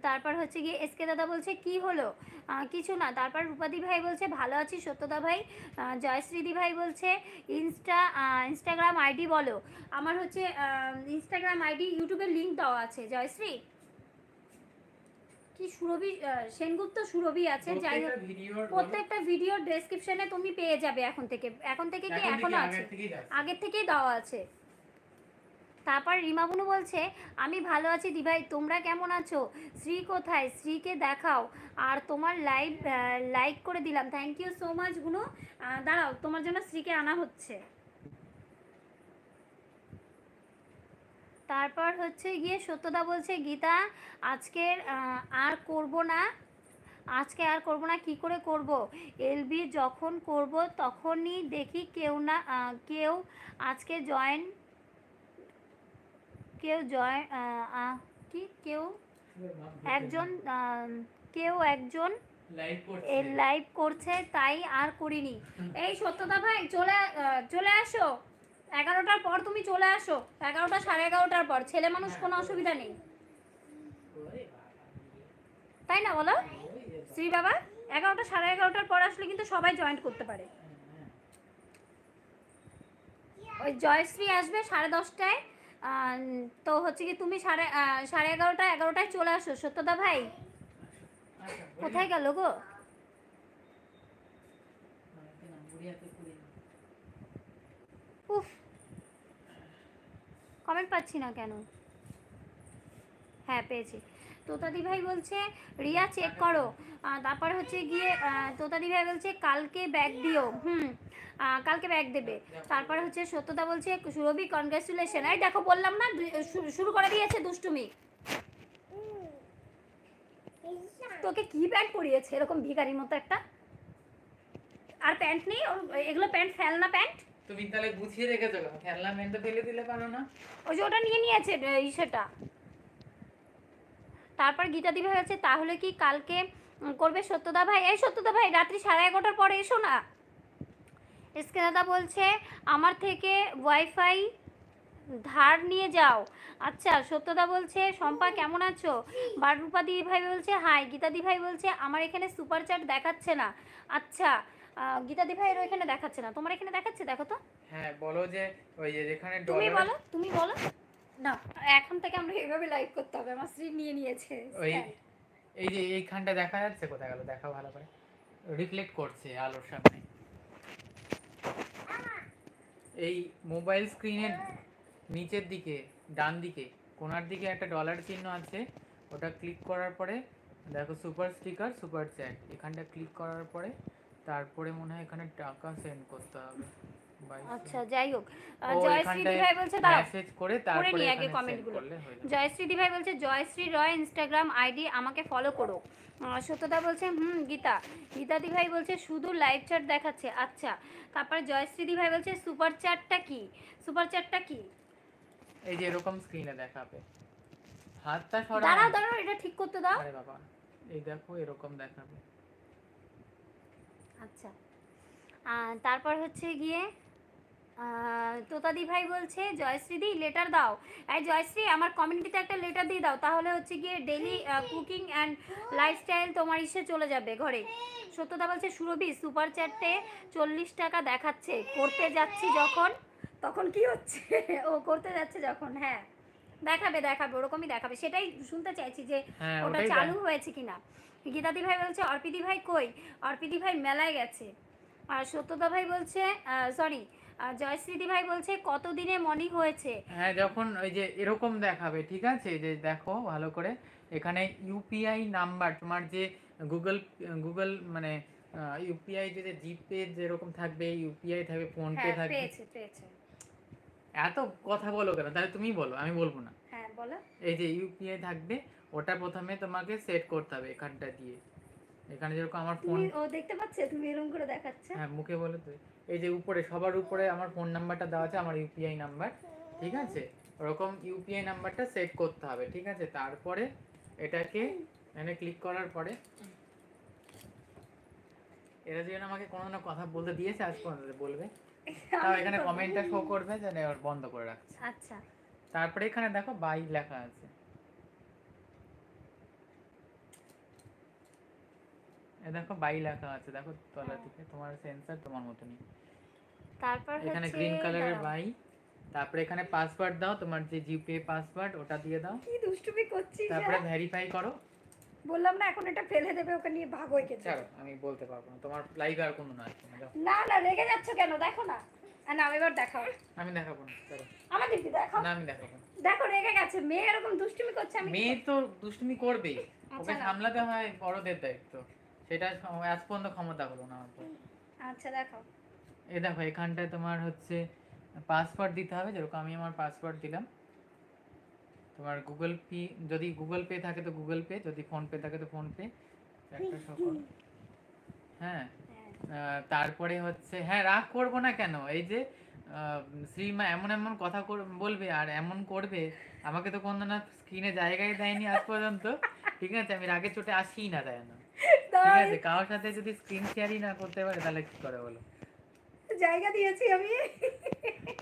তারপর হচ্ছে গিয়ে এসকে দাদা বলছে কি হলো? কিছু না। তারপর রূপাদি ভাই বলছে ভালো আছি সত্যদা ভাই। জয়শ্রীদি ভাই বলছে ইনস্টাগ্রাম আইডি বলো। আমার হচ্ছে ইনস্টাগ্রাম আইডি ইউটিউবের লিঙ্ক দেওয়া আছে। জয়শ্রী কি সুরভি সেনগুপ্ত সুরভি আছে, যাই হোক প্রত্যেকটা ভিডিওর ডেসক্রিপশনে তুমি পেয়ে যাবে। এখন থেকে কি এখনো আছে, আগের থেকেই দেওয়া আছে। তারপর রিমা বুনু বলছে আমি ভালো আছি দিভাই, তোমরা কেমন আছো? শ্রী কোথায়? শ্রীকে দেখাও। আর তোমার লাইভ লাইক করে দিলাম, থ্যাংক ইউ সো মাচ বুনু। দাঁড়াও, তোমার জন্য শ্রীকে আনা হচ্ছে। তারপর হচ্ছে গিয়ে সত্যদা বলছে গীতা আজকের আর করব না, আজকে আর করব না, কি করে করব? এলবি যখন করব তখনই দেখি কেউ না কেউ আজকে জয়েন কি কেউ একজন কেউ একজন লাইভ করছে তাই আর করিনি। এই সত্যদা ভাই চলে আসো, 11টার পর তুমি চলে আসো, 11টা 11:30টার পর, ছেলে মানুষ কোনো অসুবিধা নেই, তাই না বলো শ্রী বাবা? 11টা 11:30টার পর আসলে কিন্তু সবাই জয়েন করতে পারে। ওই জয়শ্রী আসবে 10:30টায়, তো হচ্ছে কি তুমি 11:30টায় চলে আসো। সত্যদা ভাই কোথায় গেল গো? উফ, কমেন্ট পাচ্ছি না কেন? হ্যাঁ পেয়েছি। তোতাদি ভাই বলছে রিয়া চেক করো। তারপর হচ্ছে গিয়ে তোতাদি ভাই বলছে কালকে ব্যাগ দিও। কালকে ব্যাগ দেবে। তারপরে হচ্ছে সত্যদা বলছে সুরভি কনগ্রাচুলেশন। এই দেখো বললাম না, শুরু করে দিয়েছে দুষ্টুমি। তোকে কি প্যান্ট পরিয়েছে এরকম ভিখারির মতো একটা? আর প্যান্ট নেই ওর, এগুলো প্যান্ট ফেলনা প্যান্ট। তুমি তাহলে গুছিয়ে রেখেছো কেন? ফেলনা প্যান্ট তো ফেলে দিলে পারো না? ওই যে ওটা নিয়ে নিয়েছে সেটা। তারপর গীতা দি ভাই হচ্ছে তাহলে কি কালকে করবে সত্যদা ভাই? এই সত্যদা ভাই রাত্রি 11:30টার পরে এসো না। এসকে দাদা বলছে আমার থেকে ওয়াইফাই ধার নিয়ে যাও। আচ্ছা সত্যদা বলছে শম্পা কেমন আছো? বারুপা দি ভাই বলছে হাই। গীতা দি ভাই বলছে আমার এখানে সুপার চ্যাট দেখাচ্ছে না। আচ্ছা গীতা দি ভাইয়ের এখানে দেখাচ্ছে না, তোমার এখানে দেখাচ্ছে, দেখো তো। হ্যাঁ বলো যে ওই যে যেখানে তুমি বলো না, এখন থেকে আমরা এইভাবে লাইভ করতে হবে, আমার স্ত্রী নিয়ে নিয়েছে। ওই এই যে এইখানটা দেখা যাচ্ছে, কোথায় গেল দেখাও ভালো করে, রিফ্লেক্ট করছে আলোর সামনে। এই মোবাইল স্ক্রিনের নিচের দিকে ডান দিকে কোণার দিকে একটা ডলার চিহ্ন আছে, ওটা ক্লিক করার পরে দেখো সুপার স্টিকার সুপার চ্যাট, এখানটা ক্লিক করার পরে তারপরে মনে হয় এখানে টাকা সেন্ড করতে হবে। আচ্ছা যাই হোক, জয়শ্রী দি ভাই বলছে দাও মেসেজ করে তারপরে আগে এখানে কমেন্টগুলো। করলে হয়ে যাবে। জয়শ্রী দি ভাই বলছে জয়শ্রী রয় ইনস্টাগ্রাম আইডি, আমাকে ফলো করো। সত্যদা বলছে গীতা দি ভাই বলছে শুধু লাইভ চ্যাট দেখাচ্ছে। আচ্ছা তারপরে জয়শ্রী দি ভাই বলছে সুপার চ্যাটটা কি? সুপার চ্যাটটা কি? এই যে এরকম স্ক্রিনে দেখাবে, হাতটা সরাও। দাঁড়াও এটা ঠিক করতে দাও। আরে বাবা এই দেখো এরকম দেখাবে। আচ্ছা তারপর হচ্ছে গিয়ে তোতাদি ভাই বলছে জয়শ্রী দি লেটার দাও। এই জয়শ্রী আমার কমিউনিটিতে একটা লেটার দিয়ে দাও, তাহলে হচ্ছে গিয়ে ডেইলি কুকিং অ্যান্ড লাইফস্টাইল তোমার ইসে চলে যাবে ঘরে। সত্যদা বলছে সুরভি সুপার চ্যাটে 40 টাকা দেখাচ্ছে, করতে যাচ্ছি যখন তখন কি হচ্ছে? ও করতে যাচ্ছে যখন, হ্যাঁ দেখাবে ওরকমই দেখাবে, সেটাই শুনতে চাইছি যে ওটা চালু হয়েছে কিনা। গীতাদি ভাই বলছে অর্পিদি ভাই কই? অর্পিদি ভাই মেলায় গেছে। আর সত্যদা ভাই বলছে সরি জয়শ্রীদি ভাই বলছে কতদিনে মনি হয়েছে। হ্যাঁ যখন ওই যে এরকম দেখাবে, ঠিক আছে, যে দেখো ভালো করে এখানে ইউপিআই নাম্বার, তোমার যে গুগল মানে ইউপিআই যে জিপে যেরকম থাকবে, ইউপিআই থাকবে, ফোন পে থাকবে। পেয়েছে। এত কথা বলো কেন? তাহলে তুমি বলো, আমি বলবো না। হ্যাঁ বলো। এই যে ইউপিআই থাকবে, ওটা প্রথমে তোমাকে সেট করতে হবে এখানটা দিয়ে। এখানে যেরকম আমার ফোন, ও দেখতে পাচ্ছে তুমি এরকম করে দেখাচ্ছে। হ্যাঁ মুখে বলে তো, এই যে উপরে সবার উপরে আমার ফোন নাম্বারটা দেওয়া আছে, আমার ইউপিআই নাম্বার, ঠিক আছে, ওরকম ইউপিআই নাম্বারটা সেট করতে হবে, ঠিক আছে। তারপরে এটাকে এখানে ক্লিক করার পরে এরা যেন আমাকে কোনো না কথা বলতে দিয়েছে আজ পর্যন্ত, বলবে তাও এখানে কমেন্টটা শো করবে যে বন্ধ করে রাখছে। আচ্ছা তারপরে এখানে দেখো বাই লেখা আছে, দেখো বাই লেখা আছে, দেখো তলা থেকে, তোমার সেন্সর তোমার মতনই। তারপর এখানে হচ্ছে গ্রিন কালারের বাই, তারপরে এখানে পাসওয়ার্ড দাও, তোমার যে জিপে পাসওয়ার্ড ওটা দিয়ে দাও। কি দুষ্টুমি করছিস? তারপরে ভেরিফাই করো। বললাম না এখন এটা ফেলে দেবে, ওকে নিয়ে ভাগো একে। চলো আমি বলতে পারবো না, তোমার লাইভ আর কোনো না। না রেগে যাচ্ছ কেন? দেখো না না এবার দেখাও। আমি দেখাবো না, চলো। আমার দিদি দেখাও। না আমি দেখাবো না। দেখো রেগে গেছে, মেয়ে এরকম দুষ্টুমি করছে, আমি মেয়ে তো দুষ্টুমি করবেই, আচ্ছা, ওকে না। সামলাতে হয় বড়দের দায়িত্ব, সেটা আজ পর্যন্ত ক্ষমতা হলো না আমার উপর। আচ্ছা দেখাও। এই দেখো এখানটায় তোমার হচ্ছে পাসওয়ার্ড দিতে হবে, যেরকম আমি আমার পাসওয়ার্ড দিলাম। তোমার গুগল পে, যদি গুগল পে থাকে তো গুগল পে, যদি ফোন পে থাকে তো ফোন পে, একটা সকল। হ্যাঁ, তারপরে হচ্ছে, হ্যাঁ রাগ করবো না কেন, এই যে শ্রীমা এমন এমন কথা বলবে আর এমন করবে, আমাকে তো কোনো না স্ক্রিনে জায়গায় দেয়নি আজ পর্যন্ত, ঠিক আছে, আমি রাগে চোটে আসিই না, দেয় না, ঠিক আছে, কারোর সাথে যদি স্ক্রিন শেয়ারই না করতে পারে তাহলে কি করে বলো। জায়গা দিয়েছি আমি।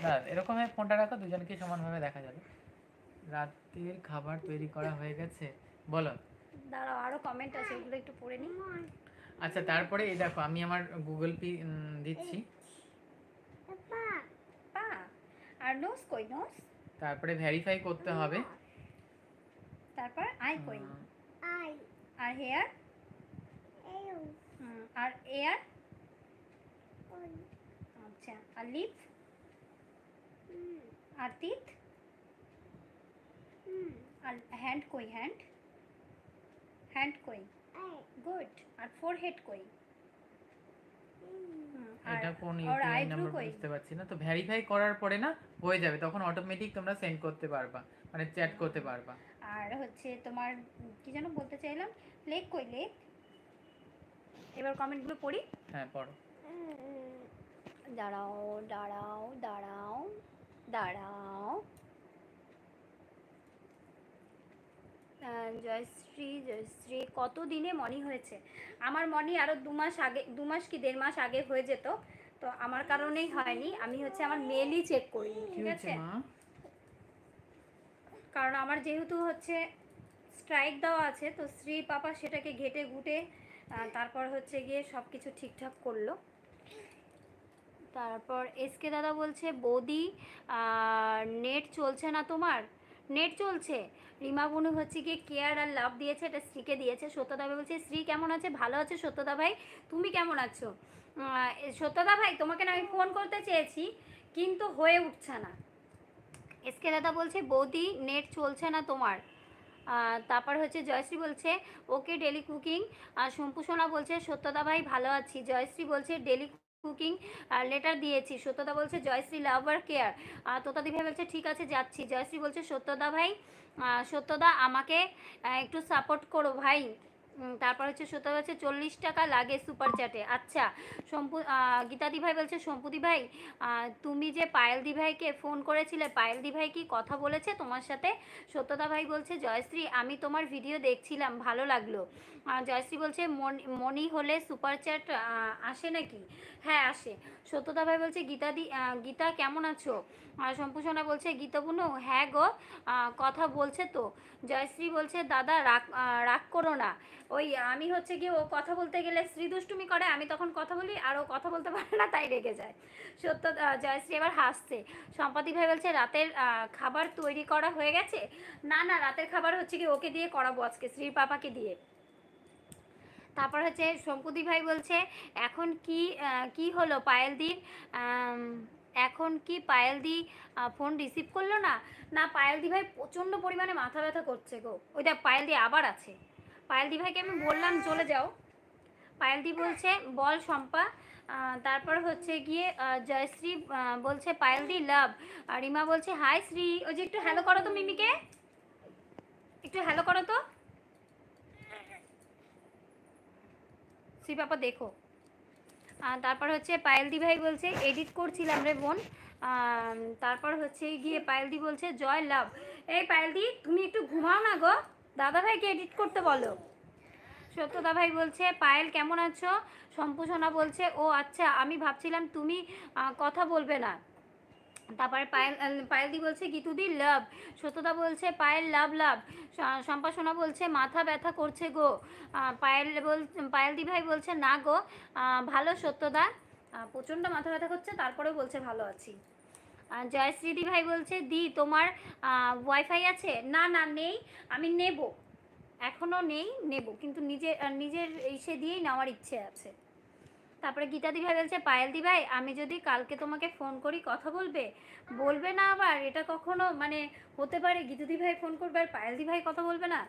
না এরকম ফোনটা রাখো, দুজনকে সমানভাবে দেখা যাবে। রাতের খাবার তৈরি করা হয়ে গেছে, বলো। দাঁড়াও, আরো কমেন্ট আছে, ওগুলো একটু পড়ে নি। আচ্ছা তারপরে এই দেখো আমি আমার গুগল পে দিচ্ছি। পা আর নোস কই, নোস তারপরে ভেরিফাই করতে হবে। তারপর আই কই, আর হেয়ার, আর এয়ার, আচ্ছা, আর লিপ, আর টিথ, আর হ্যান্ড কই, হ্যান্ড, হ্যান্ড কই, গুড, আর ফোরহেড কই, এটা কোন আর ইউপিআই আইব্রো নাম্বার কই। বুঝতে পারছি না, তো ভেরিফাই করার পরে না হয়ে যাবে, তখন অটোমেটিক তোমরা সেন্ড করতে পারবা, মানে চ্যাট করতে পারবা। আর হচ্ছে তোমার কি যেন বলতে চাইলাম, লেগ কই, লেগ। এবার কমেন্টগুলো পড়ি। হ্যাঁ পড়ো। দাঁড়াও দাঁড়াও দাঁড়াও দাঁড়াও। জয়শ্রী, জয়শ্রী কত দিনে মনি হয়েছে? আমার মনি আরও 2 মাস আগে, 2 মাস কি 1.5 মাস আগে হয়ে যেত, তো আমার কারণেই হয়নি, আমি হচ্ছে আমার মেলই চেক করিনি, ঠিক আছে, কারণ আমার যেহেতু হচ্ছে স্ট্রাইক দেওয়া আছে, তো শ্রী পাপা সেটাকে ঘেটে ঘুটে তারপর হচ্ছে গিয়ে সব কিছু ঠিকঠাক করলো। তারপর এসকে দাদা বলছে বৌদি নেট চলছে না তোমার? নেট চলছে। রিমা বোনু হচ্ছে গিয়ে কেয়ার আর লাভ দিয়েছে, এটা শ্রীকে দিয়েছে। সত্যদা ভাই বলছে শ্রী কেমন আছে? ভালো আছে সত্যদা ভাই, তুমি কেমন আছো? সত্যদা ভাই তোমাকে না আমি ফোন করতে চেয়েছি কিন্তু হয়ে উঠছে না। এসকে দাদা বলছে বৌদি নেট চলছে না তোমার। তারপর হচ্ছে জয়শ্রী বলছে ওকে ডেলি কুকিং। আর শম্পু সোনা বলছে সত্যদা ভাই ভালো আছি। জয়শ্রী বলছে ডেলি কুকিং লেটার দিয়েছি। সত্যদা বলছে জয়শ্রী লাভ আর কেয়ার। তোতাদি ভাই বলছে ঠিক আছে যাচ্ছি। জয়শ্রী বলছে সত্যদা ভাই, সত্যদা আমাকে একটু সাপোর্ট করো ভাই। তারপর হচ্ছে সত্যদা বলছে 40 টাকা লাগে সুপার চ্যাটে। আচ্ছা গীতাদি ভাই বলছে শম্পুদি ভাই তুমি যে পায়েলদি ভাইকে ফোন করেছিলে, পায়েলদি ভাই কি কথা বলেছে তোমার সাথে? সত্যদা ভাই বলছে জয়শ্রী আমি তোমার ভিডিও দেখছিলাম, ভালো লাগলো। জয়শ্রী বলছে মনি হলে সুপার চ্যাট আসে নাকি? হ্যাঁ আসে। সত্যদা ভাই বলছে গীতা কেমন আছো? সম্পূষণা বলছে গীতা বুনু হ্যাঁ গো কথা বলছে তো। জয়শ্রী বলছে দাদা রাগ করো না, ওই আমি হচ্ছে গিয়ে ও কথা বলতে গেলে শ্রী দুষ্টুমি করে, আমি তখন কথা বলি আর ও কথা বলতে পারে না তাই রেগে যায়। জয়শ্রী এবার হাসছে। সম্পাদি ভাই বলছে রাতের খাবার তৈরি করা হয়ে গেছে? না না, রাতের খাবার হচ্ছে কি ওকে দিয়ে করাবো আজকে, শ্রীর পাপাকে দিয়ে। তারপর হচ্ছে শম্পুদি ভাই বলছে এখন কি হলো পায়েলদির? এখন কি পায়েলদি ফোন রিসিভ করলো না? না পায়েলদি ভাই প্রচণ্ড পরিমাণে মাথা ব্যথা করছে গো। ওই দেখ পায়েলদি আবার আছে। পায়েলদি ভাইকে আমি বললাম চলে যাও। পায়েলদি বলছে বল শম্পা। তারপর হচ্ছে গিয়ে জয়শ্রী বলছে পায়েলদি লাভ। আর রিমা বলছে হাই শ্রী। ওই যে একটু হ্যালো করো তো মিমিকে, একটু হ্যালো করো তো শ্রী পাপা দেখো। তারপর হচ্ছে পায়েলদি ভাই বলছে এডিট করছিলাম রে বোন। তারপর হচ্ছে গিয়ে পায়েলদি বলছে জয় লাভ। এই পায়েলদি তুমি একটু ঘুমাও না গো, দাদা ভাইকে এডিট করতে বলো। সত্যদা ভাই বলছে পায়েল কেমন আছো? সম্পূষণা বলছে ও আচ্ছা আমি ভাবছিলাম তুমি কথা বলবে না। তারপরে পায়েলদি বলছে গীতুদি লাভ। সত্যদা বলছে পায়েল লাভ লাভ। সম্পাসনা বলছে মাথা ব্যথা করছে গো। পায়েলদি ভাই বলছে না গো ভালো সত্যদা, প্রচণ্ড মাথা ব্যথা করছে তারপরেও বলছে ভালো আছি। জয়শ্রীদি ভাই বলছে দি তোমার ওয়াইফাই আছে? না না নেই, আমি নেব, এখনও নেই, নেব কিন্তু নিজের ইসে দিয়েই নেওয়ার ইচ্ছে আছে। তারপরে গীতাদি ভাই বলছে পায়েলদি ভাই আমি যদি কালকে তোমাকে ফোন করি কথা বলবে? বলবে না আবার? এটা কখনো মানে হতে পারে গীতুদি ভাই ফোন করবে আর পায়েলদি ভাই কথা বলবে না?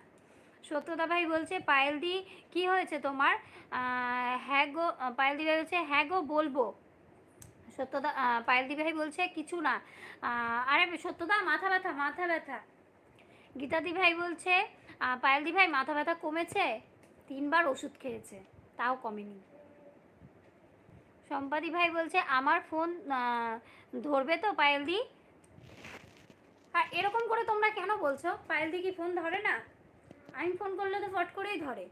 সত্যদা ভাই বলছে পায়েলদি কি হয়েছে তোমার? হ্যাঁ গো, পায়েলদি ভাই বলছে হ্যাঁ গো বলবো। সত্যদা পায়েলদি ভাই বলছে কিছু না। আরে সত্যদা মাথা ব্যথা, মাথা ব্যথা। গীতাদি ভাই বলছে পায়েলদি ভাই মাথা ব্যথা কমেছে? 3বার ওষুধ খেয়েছে, তাও কমেনি। সম্পাদি ভাই বলছে আমার ফোন ধরবে তো পায়েলদি? আর এরকম করে তোমরা কেন বলছো? পায়েলদি কি ফোন ধরে না? আমি ফোন করলে তো ফট করেই ধরে।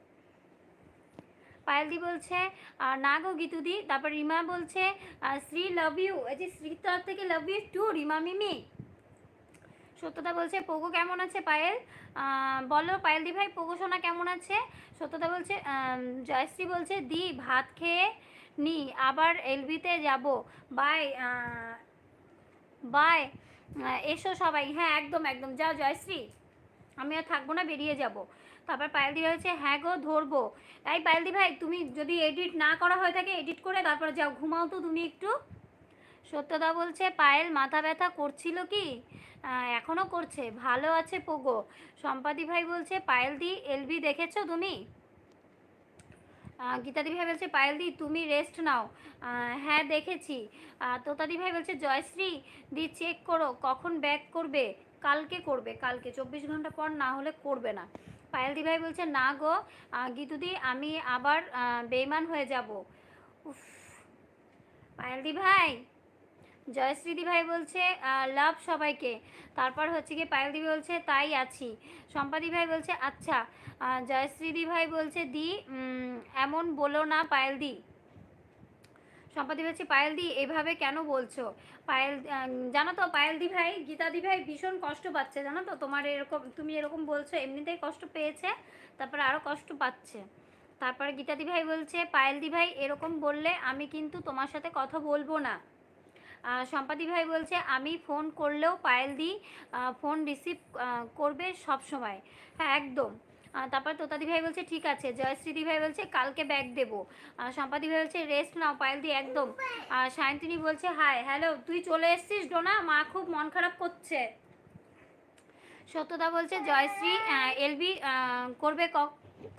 পায়েলদি বলছে না গো গীতুদি। তারপর রিমা বলছে শ্রী লাভ ইউ, এই যে শ্রীর তরফ থেকে লাভ ইউ টু রিমা মিমি। সত্যতা বলছে পোগো কেমন আছে পায়েল? বলো পায়েলদি ভাই পোগো সোনা কেমন আছে? সত্যতা বলছে জয়শ্রী বলছে দি ভাত খেয়ে নি, আবার এলবিতে যাব, বাই বাই। এসো সবাই, হ্যাঁ একদম একদম, যাও জয়শ্রী, আমি আর থাকবো না, বেরিয়ে যাব। তারপর পায়েলদি ভাই হচ্ছে হ্যাঁ গো ধরবো। তাই পায়েলদি ভাই তুমি যদি এডিট না করা হয়ে থাকে এডিট করে তারপরে যাও, ঘুমাও তো তুমি একটু। সত্যদা বলছে পায়েল মাথা ব্যথা করছিল কি? এখনও করছে, ভালো আছে পোগো। সম্পাদি ভাই বলছে পায়েলদি এলবি দেখেছো তুমি? গীতাদি ভাই বলছে পায়েলদি তুমি রেস্ট নাও। হ্যাঁ দেখেছি। তোতাদি ভাই বলছে জয়শ্রী দি চেক করো কখন ব্যাক করবে? কালকে করবে, কালকে 24 ঘন্টা পর, না হলে করবে না। পায়েলদি ভাই বলছে না গো গীতুদি আমি আবার বেইমান হয়ে যাব। উফ, পায়েলদি ভাই। জয়শ্রীদি ভাই বলছে লাভ সবাইকে। তারপর হচ্ছে গিয়ে পায়েলদি বলছে তাই আছি। সম্পাদি ভাই বলছে আচ্ছা। জয়শ্রীদি ভাই বলছে দি এমন বলো না পায়েলদি। সম্পাদি বলছে পায়েলদি এভাবে কেন বলছো? পায়েল জানো তো পায়েলদি ভাই গীতাদি ভাই ভীষণ কষ্ট পাচ্ছে, জানো তো? তোমার এরকম, তুমি এরকম বলছো, এমনিতেই কষ্ট পেয়েছে, তারপরে আরও কষ্ট পাচ্ছে। তারপরে গীতাদি ভাই বলছে পায়েলদি ভাই এরকম বললে আমি কিন্তু তোমার সাথে কথা বলবো না। সম্পাদি ভাই বলছে আমি ফোন করলেও পায়েলদি ফোন রিসিভ করবে সব সময়। হ্যাঁ একদম। তারপর তোতাদি ভাই বলছে ঠিক আছে। জয়শ্রীদি ভাই বলছে কালকে ব্যাগ দেবো। সম্পাদি ভাই বলছে রেস্ট নাও পায়েলদি একদম। সায়ন্তিনী বলছে হাই হ্যালো, তুই চলে এসছিস ডোনা, মা খুব মন খারাপ করছে। সত্যদা বলছে জয়শ্রী এলবি করবে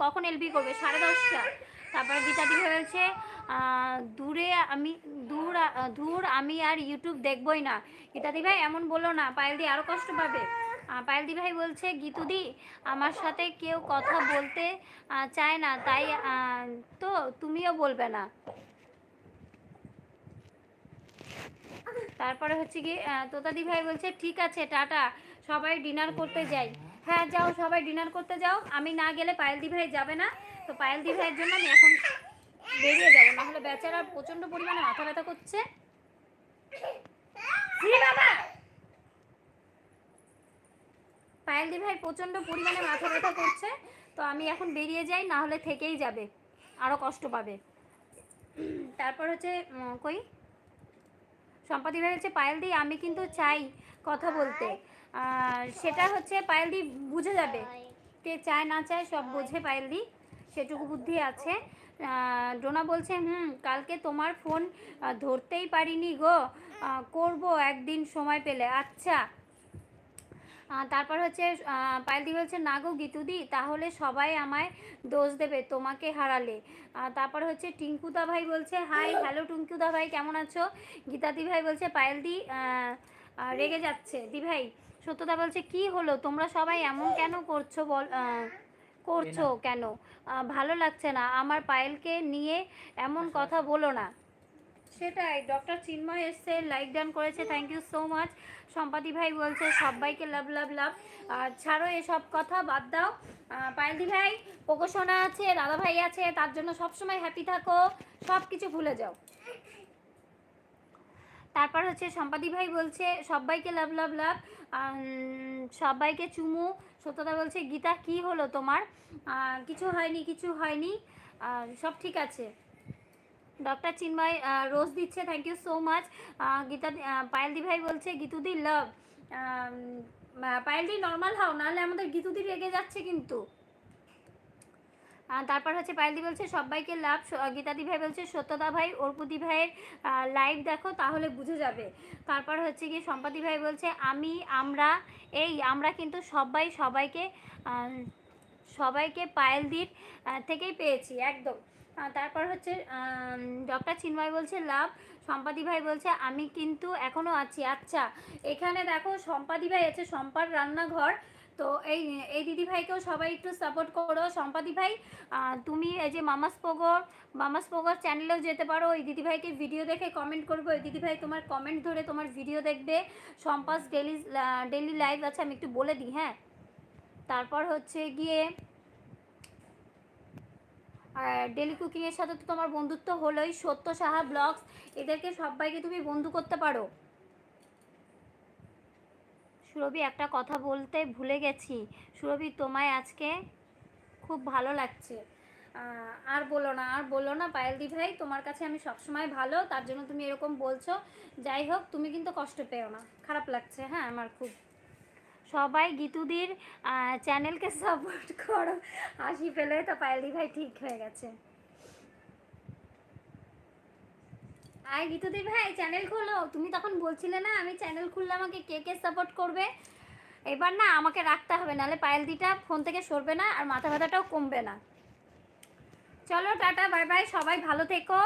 কখন এলবি করবে? 10:30টা। তারপরে গীতাদি বলছে দূরে আমি দূর আমি আর ইউটিউব দেখবই না। গীতাদি ভাই এমন বলো না, পায়েলদি আরও কষ্ট পাবে। পায়েলদি ভাই বলছে গীতুদি আমার সাথে কেউ কথা বলতে চায় না, তাই তো তুমিও বলবে না। তারপরে হচ্ছে কি তোতাদি ভাই বলছে ঠিক আছে টাটা, সবাই ডিনার করতে যাই। হ্যাঁ যাও সবাই ডিনার করতে যাও, আমি না গেলে পায়েলদি ভাই যাবে না। তো পায়েলদি ভাইয়ের জন্য আমি এখন বেরিয়ে যাবো, নাহলে বেচারা প্রচণ্ড পরিমাণে মাথা ব্যথা করছে। বাবা, পায়েলদি ভাই প্রচণ্ড পরিমাণে মাথা ব্যথা করছে, তো আমি এখন বেরিয়ে যাই, না হলে থেকেই যাবে, আরও কষ্ট পাবে। তারপর হচ্ছে কই সম্পাদি ভাই হচ্ছে পায়েলদি আমি কিন্তু চাই কথা বলতে। সেটা হচ্ছে পায়েলদি বুঝে যাবে, কে চায় না চায় সব বোঝে পায়েলদি, সেটুকু বুদ্ধি আছে। ডোনা বলছে কালকে তোমার ফোন ধরতেই পারিনি গো, করব একদিন সময় পেলে। আচ্ছা। তারপর হচ্ছে পায়েলদি বলছে না গো গীতুদি তাহলে সবাই আমায় দোষ দেবে তোমাকে হারালে। তারপর হচ্ছে টিঙ্কুদা ভাই বলছে হাই হ্যালো টিঙ্কুদা ভাই কেমন আছো? গীতাদি ভাই বলছে পায়েলদি রেগে যাচ্ছে। দি ভাই সত্যদা বলছে কি হলো তোমরা সবাই এমন কেন করছো করছো কেন? ভালো লাগছে না আমার, পায়েলকে নিয়ে এমন কথা বলো না। সেটাই, ডক্টর চিন্ময় এসছে, লাইক ডান করেছে, থ্যাংক ইউ সো মাচ। সম্পাদি ভাই বলছে সবাইকে লাভ লাভ লাভ। ছাড়ো এসব কথা, বাদ দাও। পায়েলদি ভাই পোকোশোনা আছে, দাদা ভাই আছে, তার জন্য সবসময় হ্যাপি থাকো, সব কিছু ভুলে যাও। তারপর হচ্ছে সম্পাদি ভাই বলছে সবাইকে লাভ লাভ লাভ, সবাইকে চুমু। সত্যতা বলছে গীতা কি হলো তোমার? কিছু হয়নি, কিছু হয়নি, সব ঠিক আছে। ডক্টর চিন্ময় রোজ দিচ্ছে, thank you so much. Gita পায়েলদি ভাই বলছে গীতুদি লাভ। পায়েলদি নর্মাল হও, নাহলে আমাদের গীতুদি রেগে যাচ্ছে কিন্তু। তারপর হচ্ছে পায়েলদি বলছে সবাইকে লাভ, গীতাদি ভাই বলছে সত্যদা ভাই অর্পুদি ভাইয়ের লাইভ দেখো তাহলে বুঝে যাবে। তারপর হচ্ছে কি সম্পাদি ভাই বলছে আমরা কিন্তু সবাইকে পায়েলদির থেকেই পেয়েছি একদম। তারপর হচ্ছে ডক্টর চিন্ময় বলছে লাভ, সম্পাদি ভাই বলছে আমি কিন্তু এখনও আছি। আচ্ছা, এখানে দেখো সম্পাদি ভাই আছে, সম্পার রান্নাঘর। তো এই দিদি ভাইকেও সবাই একটু সাপোর্ট করো। সম্পাদি ভাই তুমি এই যে মামাস পোগর চ্যানেলেও যেতে পারো, ওই দিদিভাইকে ভিডিও দেখে কমেন্ট করবে, ওই দিদিভাই তোমার কমেন্ট ধরে তোমার ভিডিও দেখবে। সম্পাস ডেলি লাইভ আছে, আমি একটু বলে দিই। হ্যাঁ, তারপর হচ্ছে গিয়ে ডেলি কুকিংয়ের সাথে তো তোমার বন্ধুত্ব হলোই। সত্য সাহা ব্লগস, এদেরকে সবাইকে তুমি বন্ধু করতে পারো। সুরভি একটা কথা বলতে ভুলে গেছি, সুরভি তোমায় আজকে খুব ভালো লাগছে। আর বলো না পায়েলদি ভাই, তোমার কাছে আমি সবসময় ভালো, তার জন্য তুমি এরকম বলছো। যাই হোক, তুমি কিন্তু কষ্ট পেও না, খারাপ লাগছে। হ্যাঁ, আমার খুব। সবাই গীতুদির চ্যানেলকে সাপোর্ট করো। হাসি পেলে তো পায়েলদি ভাই ঠিক হয়ে গেছে। আর গীতুদি ভাই চ্যানেল খোলো, তুমি তখন বলছিলে না আমি চ্যানেল খুললে আমাকে কে কে সাপোর্ট করবে। এবার না আমাকে রাখতে হবে, নাহলে পায়েলদিটা ফোন থেকে সরবে না আর মাথা ব্যথাটাও কমবে না। চলো টাটা, বাই বাই, সবাই ভালো থেকো।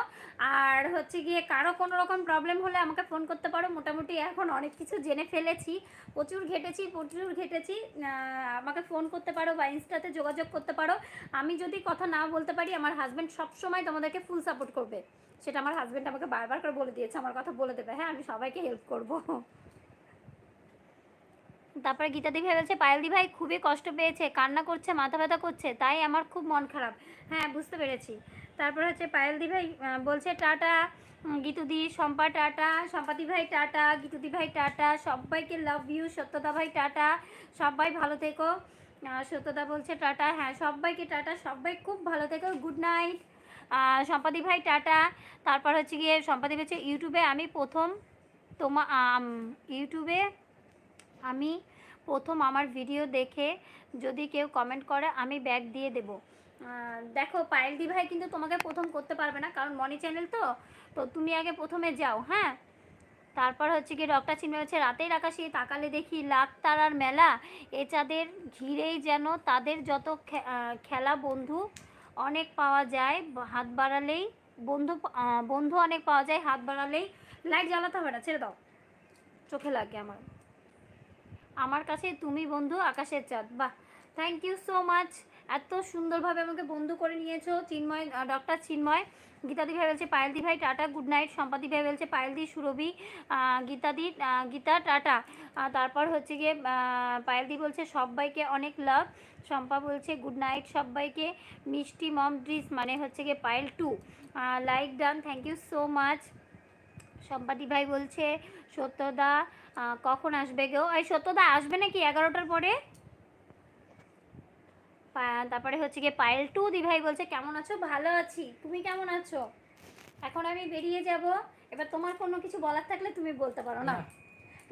আর হচ্ছে গিয়ে কারো কোনো রকম প্রবলেম হলে আমাকে ফোন করতে পারো। মোটামুটি এখন অনেক কিছু জেনে ফেলেছি, প্রচুর ঘেটেছি। আমাকে ফোন করতে পারো বা ইনস্টাতে যোগাযোগ করতে পারো। আমি যদি কথা না বলতে পারি, আমার হাজব্যান্ড সবসময় তোমাদেরকে ফুল সাপোর্ট করবে। সেটা আমার হাজব্যান্ড আমাকে বারবার করে বলে দিয়েছে, আমার কথা বলে দেবে। হ্যাঁ, আমি সবাইকে হেল্প করবো। তারপরে গীতাদি ভাই বলছে পায়েলদি ভাই খুবই কষ্ট পেয়েছে, কান্না করছে, মাথা ব্যথা করছে, তাই আমার খুব মন খারাপ। হ্যাঁ, বুঝতে পেরেছি। তারপর হচ্ছে পায়েলদি ভাই বলছে টাটা, গীতুদি, সম্পা টাটা, সম্পাদি ভাই টাটা, গীতুদি ভাই টাটা, সবাইকে লাভ ইউ। সত্যদা ভাই টাটা, সবাই ভালো থেকো। সত্যদা বলছে টাটা, হ্যাঁ সবাইকে টাটা, সবাই খুব ভালো থেকো, গুড নাইট। সম্পাদি ভাই টাটা। তারপর হচ্ছে গিয়ে সম্পাদি বলছে ইউটিউবে আমি প্রথম আমার ভিডিও দেখে যদি কেউ কমেন্ট করে আমি ব্যাক দিয়ে দেব। দেখো পায়েলদি ভাই কিন্তু তোমাকে প্রথম করতে পারবে না, কারণ মনি চ্যানেল তো। তো তুমি আগে প্রথমে যাও। হ্যাঁ, তারপর হচ্ছে কি ডক্টর চিন্ময় হচ্ছে রাতের আকাশে তাকালে দেখি লাখ তারার মেলা, এ চাঁদের ঘিরেই যেন তাদের যত খেলা, বন্ধু অনেক পাওয়া যায় হাত বাড়ালেই, বন্ধু অনেক পাওয়া যায় হাত বাড়ালেই। লাইট জ্বালাতে হবে না, ছেড়ে দাও, চোখে লাগে আমার কাছে তুমি বন্ধু আকাশের চাঁদ। বাহ, থ্যাংক ইউ সো মাচ, এত সুন্দরভাবে আমাকে বন্ধু করে নিয়েছো চিন্ময়, ডক্টর চিন্ময়। গীতাদি ভাই বলছে পায়েলদি ভাই টাটা, গুড নাইট। সম্পাদি ভাই বলছে পায়েলদি, সুরভি, গীতা টাটা। তারপর হচ্ছে গিয়ে পায়েলদি বলছে সবাইকে অনেক লাভ। শম্পা বলছে গুড নাইট সবাইকে। মিষ্টি মম ড্রিস মানে হচ্ছে গিয়ে Payel 2 like done, thank you so much. সম্পাদি ভাই বলছে সত্যদা কখন আসবে গো? এই সত্যদা আসবে নাকি 11টার পরে? তারপরে হচ্ছে গিয়ে পায়েল 2 দিভাই বলছে কেমন আছো? ভালো আছি, তুমি কেমন আছো? এখন আমি বেরিয়ে যাব, এবার তোমার কোনো কিছু বলার থাকলে তুমি বলতে পারো। না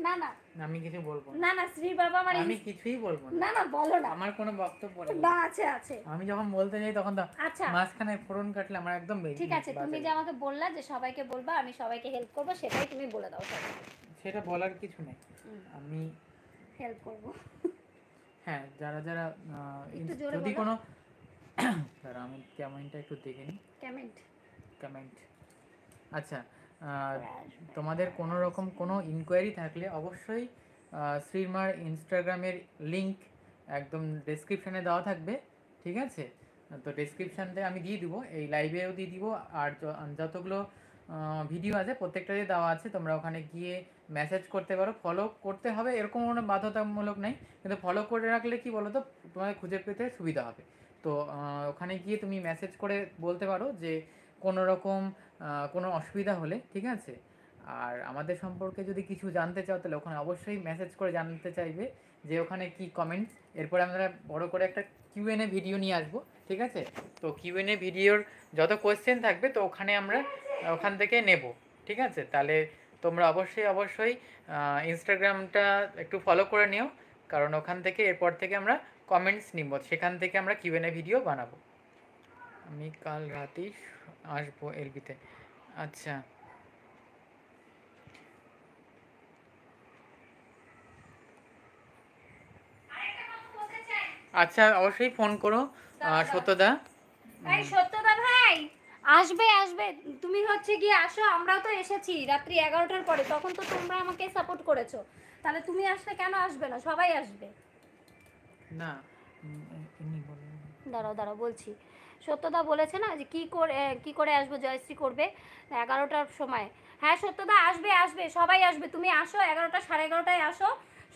না না আমি কিছু বলবো না না শ্রী বাবা আমার আমি কিছুই বলবো না না বলো না, আমার কোনো বক্তব্য নেই। না আছে আমি যখন বলতে যাই তখন তো আচ্ছা মাঝখানে ফোড়ন কাটলে আমার একদম ঠিক আছে, তুমি যে আমাকে বললা যে সবাইকে বলবা, আমি সবাইকে হেল্প করব, সেটাই তুমি বলে দাও সবাইকে। সেটা বলার কিছু নেই, আমি হেল্প করব। হ্যাঁ যারা যারা একটু জোরে যদি বলো। কোনো দাঁড়া আমি কমেন্টটা একটু দেখে নিই। কমেন্ট আচ্ছা, তোমাদের কোনো রকম কোনো ইনকোয়ারি থাকলে অবশ্যই শ্রীমার ইনস্টাগ্রামের লিংক একদম ডেসক্রিপশানে দেওয়া থাকবে, ঠিক আছে? তো ডেসক্রিপশানতে আমি দিয়ে দিব, এই লাইভেও দিয়ে দিব, আর যতগুলো ভিডিও আছে প্রত্যেকটাতে দেওয়া আছে, তোমরা ওখানে গিয়ে মেসেজ করতে পারো। ফলো করতে হবে এরকম কোনো বাধ্যতামূলক নেই, কিন্তু ফলো করে রাখলে কি বলো তো তোমাদের খুঁজে পেতে সুবিধা হবে। তো ওখানে গিয়ে তুমি মেসেজ করে বলতে পারো যে কোনো রকম কোনো অসুবিধা হলে, ঠিক আছে? আর আমাদের সম্পর্কে যদি কিছু জানতে চাও তাহলে ওখানে অবশ্যই মেসেজ করে জানতে চাইবে যে ওখানে কি কমেন্টস। এরপরে আমরা বড় করে একটা কিউএনএ ভিডিও নিয়ে আসবো, ঠিক আছে? তো কিউএনএ ভিডিওর যত কোয়েশ্চেন থাকবে তো ওখানে আমরা ওখান থেকে নেব, ঠিক আছে? তাহলে তোমরা অবশ্যই ইনস্টাগ্রামটা একটু ফলো করে নিও, কারণ ওখান থেকে এরপর থেকে আমরা কমেন্টস নিব, সেখান থেকে আমরা কিউএনএ ভিডিও বানাবো। আমি কাল রাতেই আসবো এলবিতে। আচ্ছা আচ্ছা, অবশ্যই ফোন করো সত্যদা। এই সত্যদা ভাই, আসবে আসবে, তুমি হচ্ছে গিয়ে আসো, আমরাও তো এসেছি রাত্রি 11টার পরে, তখন তো তোমরা আমাকে সাপোর্ট করেছো, তাহলে তুমি আসলে কেন আসবে না? সবাই আসবে। না এমনি বলো। দাঁড়াও দাঁড়াও বলছি। সত্যদা বলেছে না যে কি করে আসবো, জয়শ্রী করবে 11টার সময়। হ্যাঁ সত্যদা আসবে আসবে, সবাই আসবে, তুমি আসো 11টা 11:30টায় আসো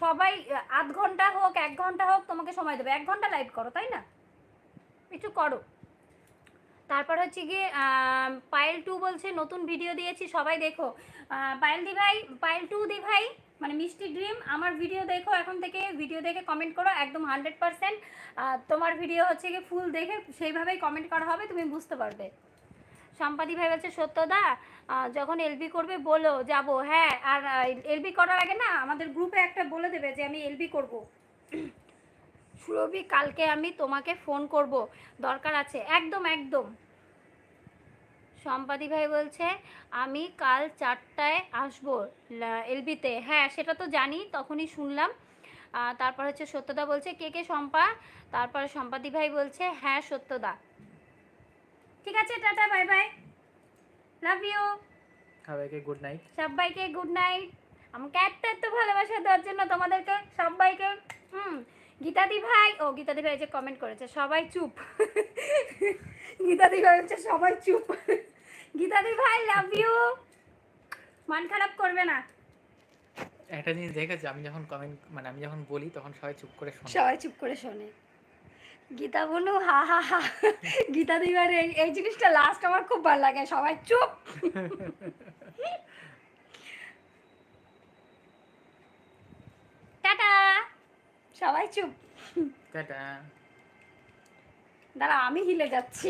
সবাই। আধ ঘন্টা হোক 1 ঘন্টা হোক তোমাকে সময় দেবে, 1 ঘন্টা লাইভ করো, তাই না? একটু করো। তারপর হচ্ছে গিয়ে পায়েল টু বলছে নতুন ভিডিও দিয়েছি সবাই দেখো। পায়েল দি ভাই, পায়েল টু দি ভাই মানে মিষ্টি ড্রিম, আমার ভিডিও দেখো, এখন থেকে ভিডিও দেখে কমেন্ট করো একদম 100%। তোমার ভিডিও হচ্ছে গিয়ে ফুল দেখে সেইভাবেই কমেন্ট করা হবে, তুমি বুঝতে পারবে। সম্পাদি ভাই বলছে সত্যদা যখন এলবি করবে বলো যাব। হ্যাঁ, আর এলবি করার আগে না আমাদের গ্রুপে একটা বলে দেবে যে আমি এলবি করব। সুরভি কালকে আমি তোমাকে ফোন করব, দরকার আছে, একদম একদম। সম্পাদি ভাই বলছে আমি কাল 4টায় আসবো এলবিতে। হ্যাঁ সেটা তো জানি, তখনই শুনলাম। তারপর হচ্ছে সত্যদা বলছে কে কে শম্পা। তারপর সম্পাদি ভাই বলছে হ্যাঁ সত্যদা। ঠিক আছে, ta-ta, bye bye, love you. সবাইকে গুড নাইট। সবাইকে গুড নাইট। আমাকে এত ভালোবাসা দেওয়ার জন্য তোমাদেরকে সবাইকে। গীতাদি ভাই, ও গীতাদি ভাই যে কমেন্ট করেছে সবাই চুপ। গীতাদি ভাই হচ্ছে সবাই চুপ। গীতাদি ভাই লাভ ইউ, মন খারাপ করবে না। একটা জিনিস দেখেছি, আমি যখন কমেন্ট মানে আমি যখন বলি তখন সবাই চুপ করে শোনে। সবাই চুপ করে শোনে। গীতা বনু হা হা হা। গীতা দিবার এই জিনিসটা লাস্ট আমার খুব ভালো লাগে, সবাই চুপ। টাটা, সবাই চুপ। টাটা। দাঁড়া আমি হিলে যাচ্ছি।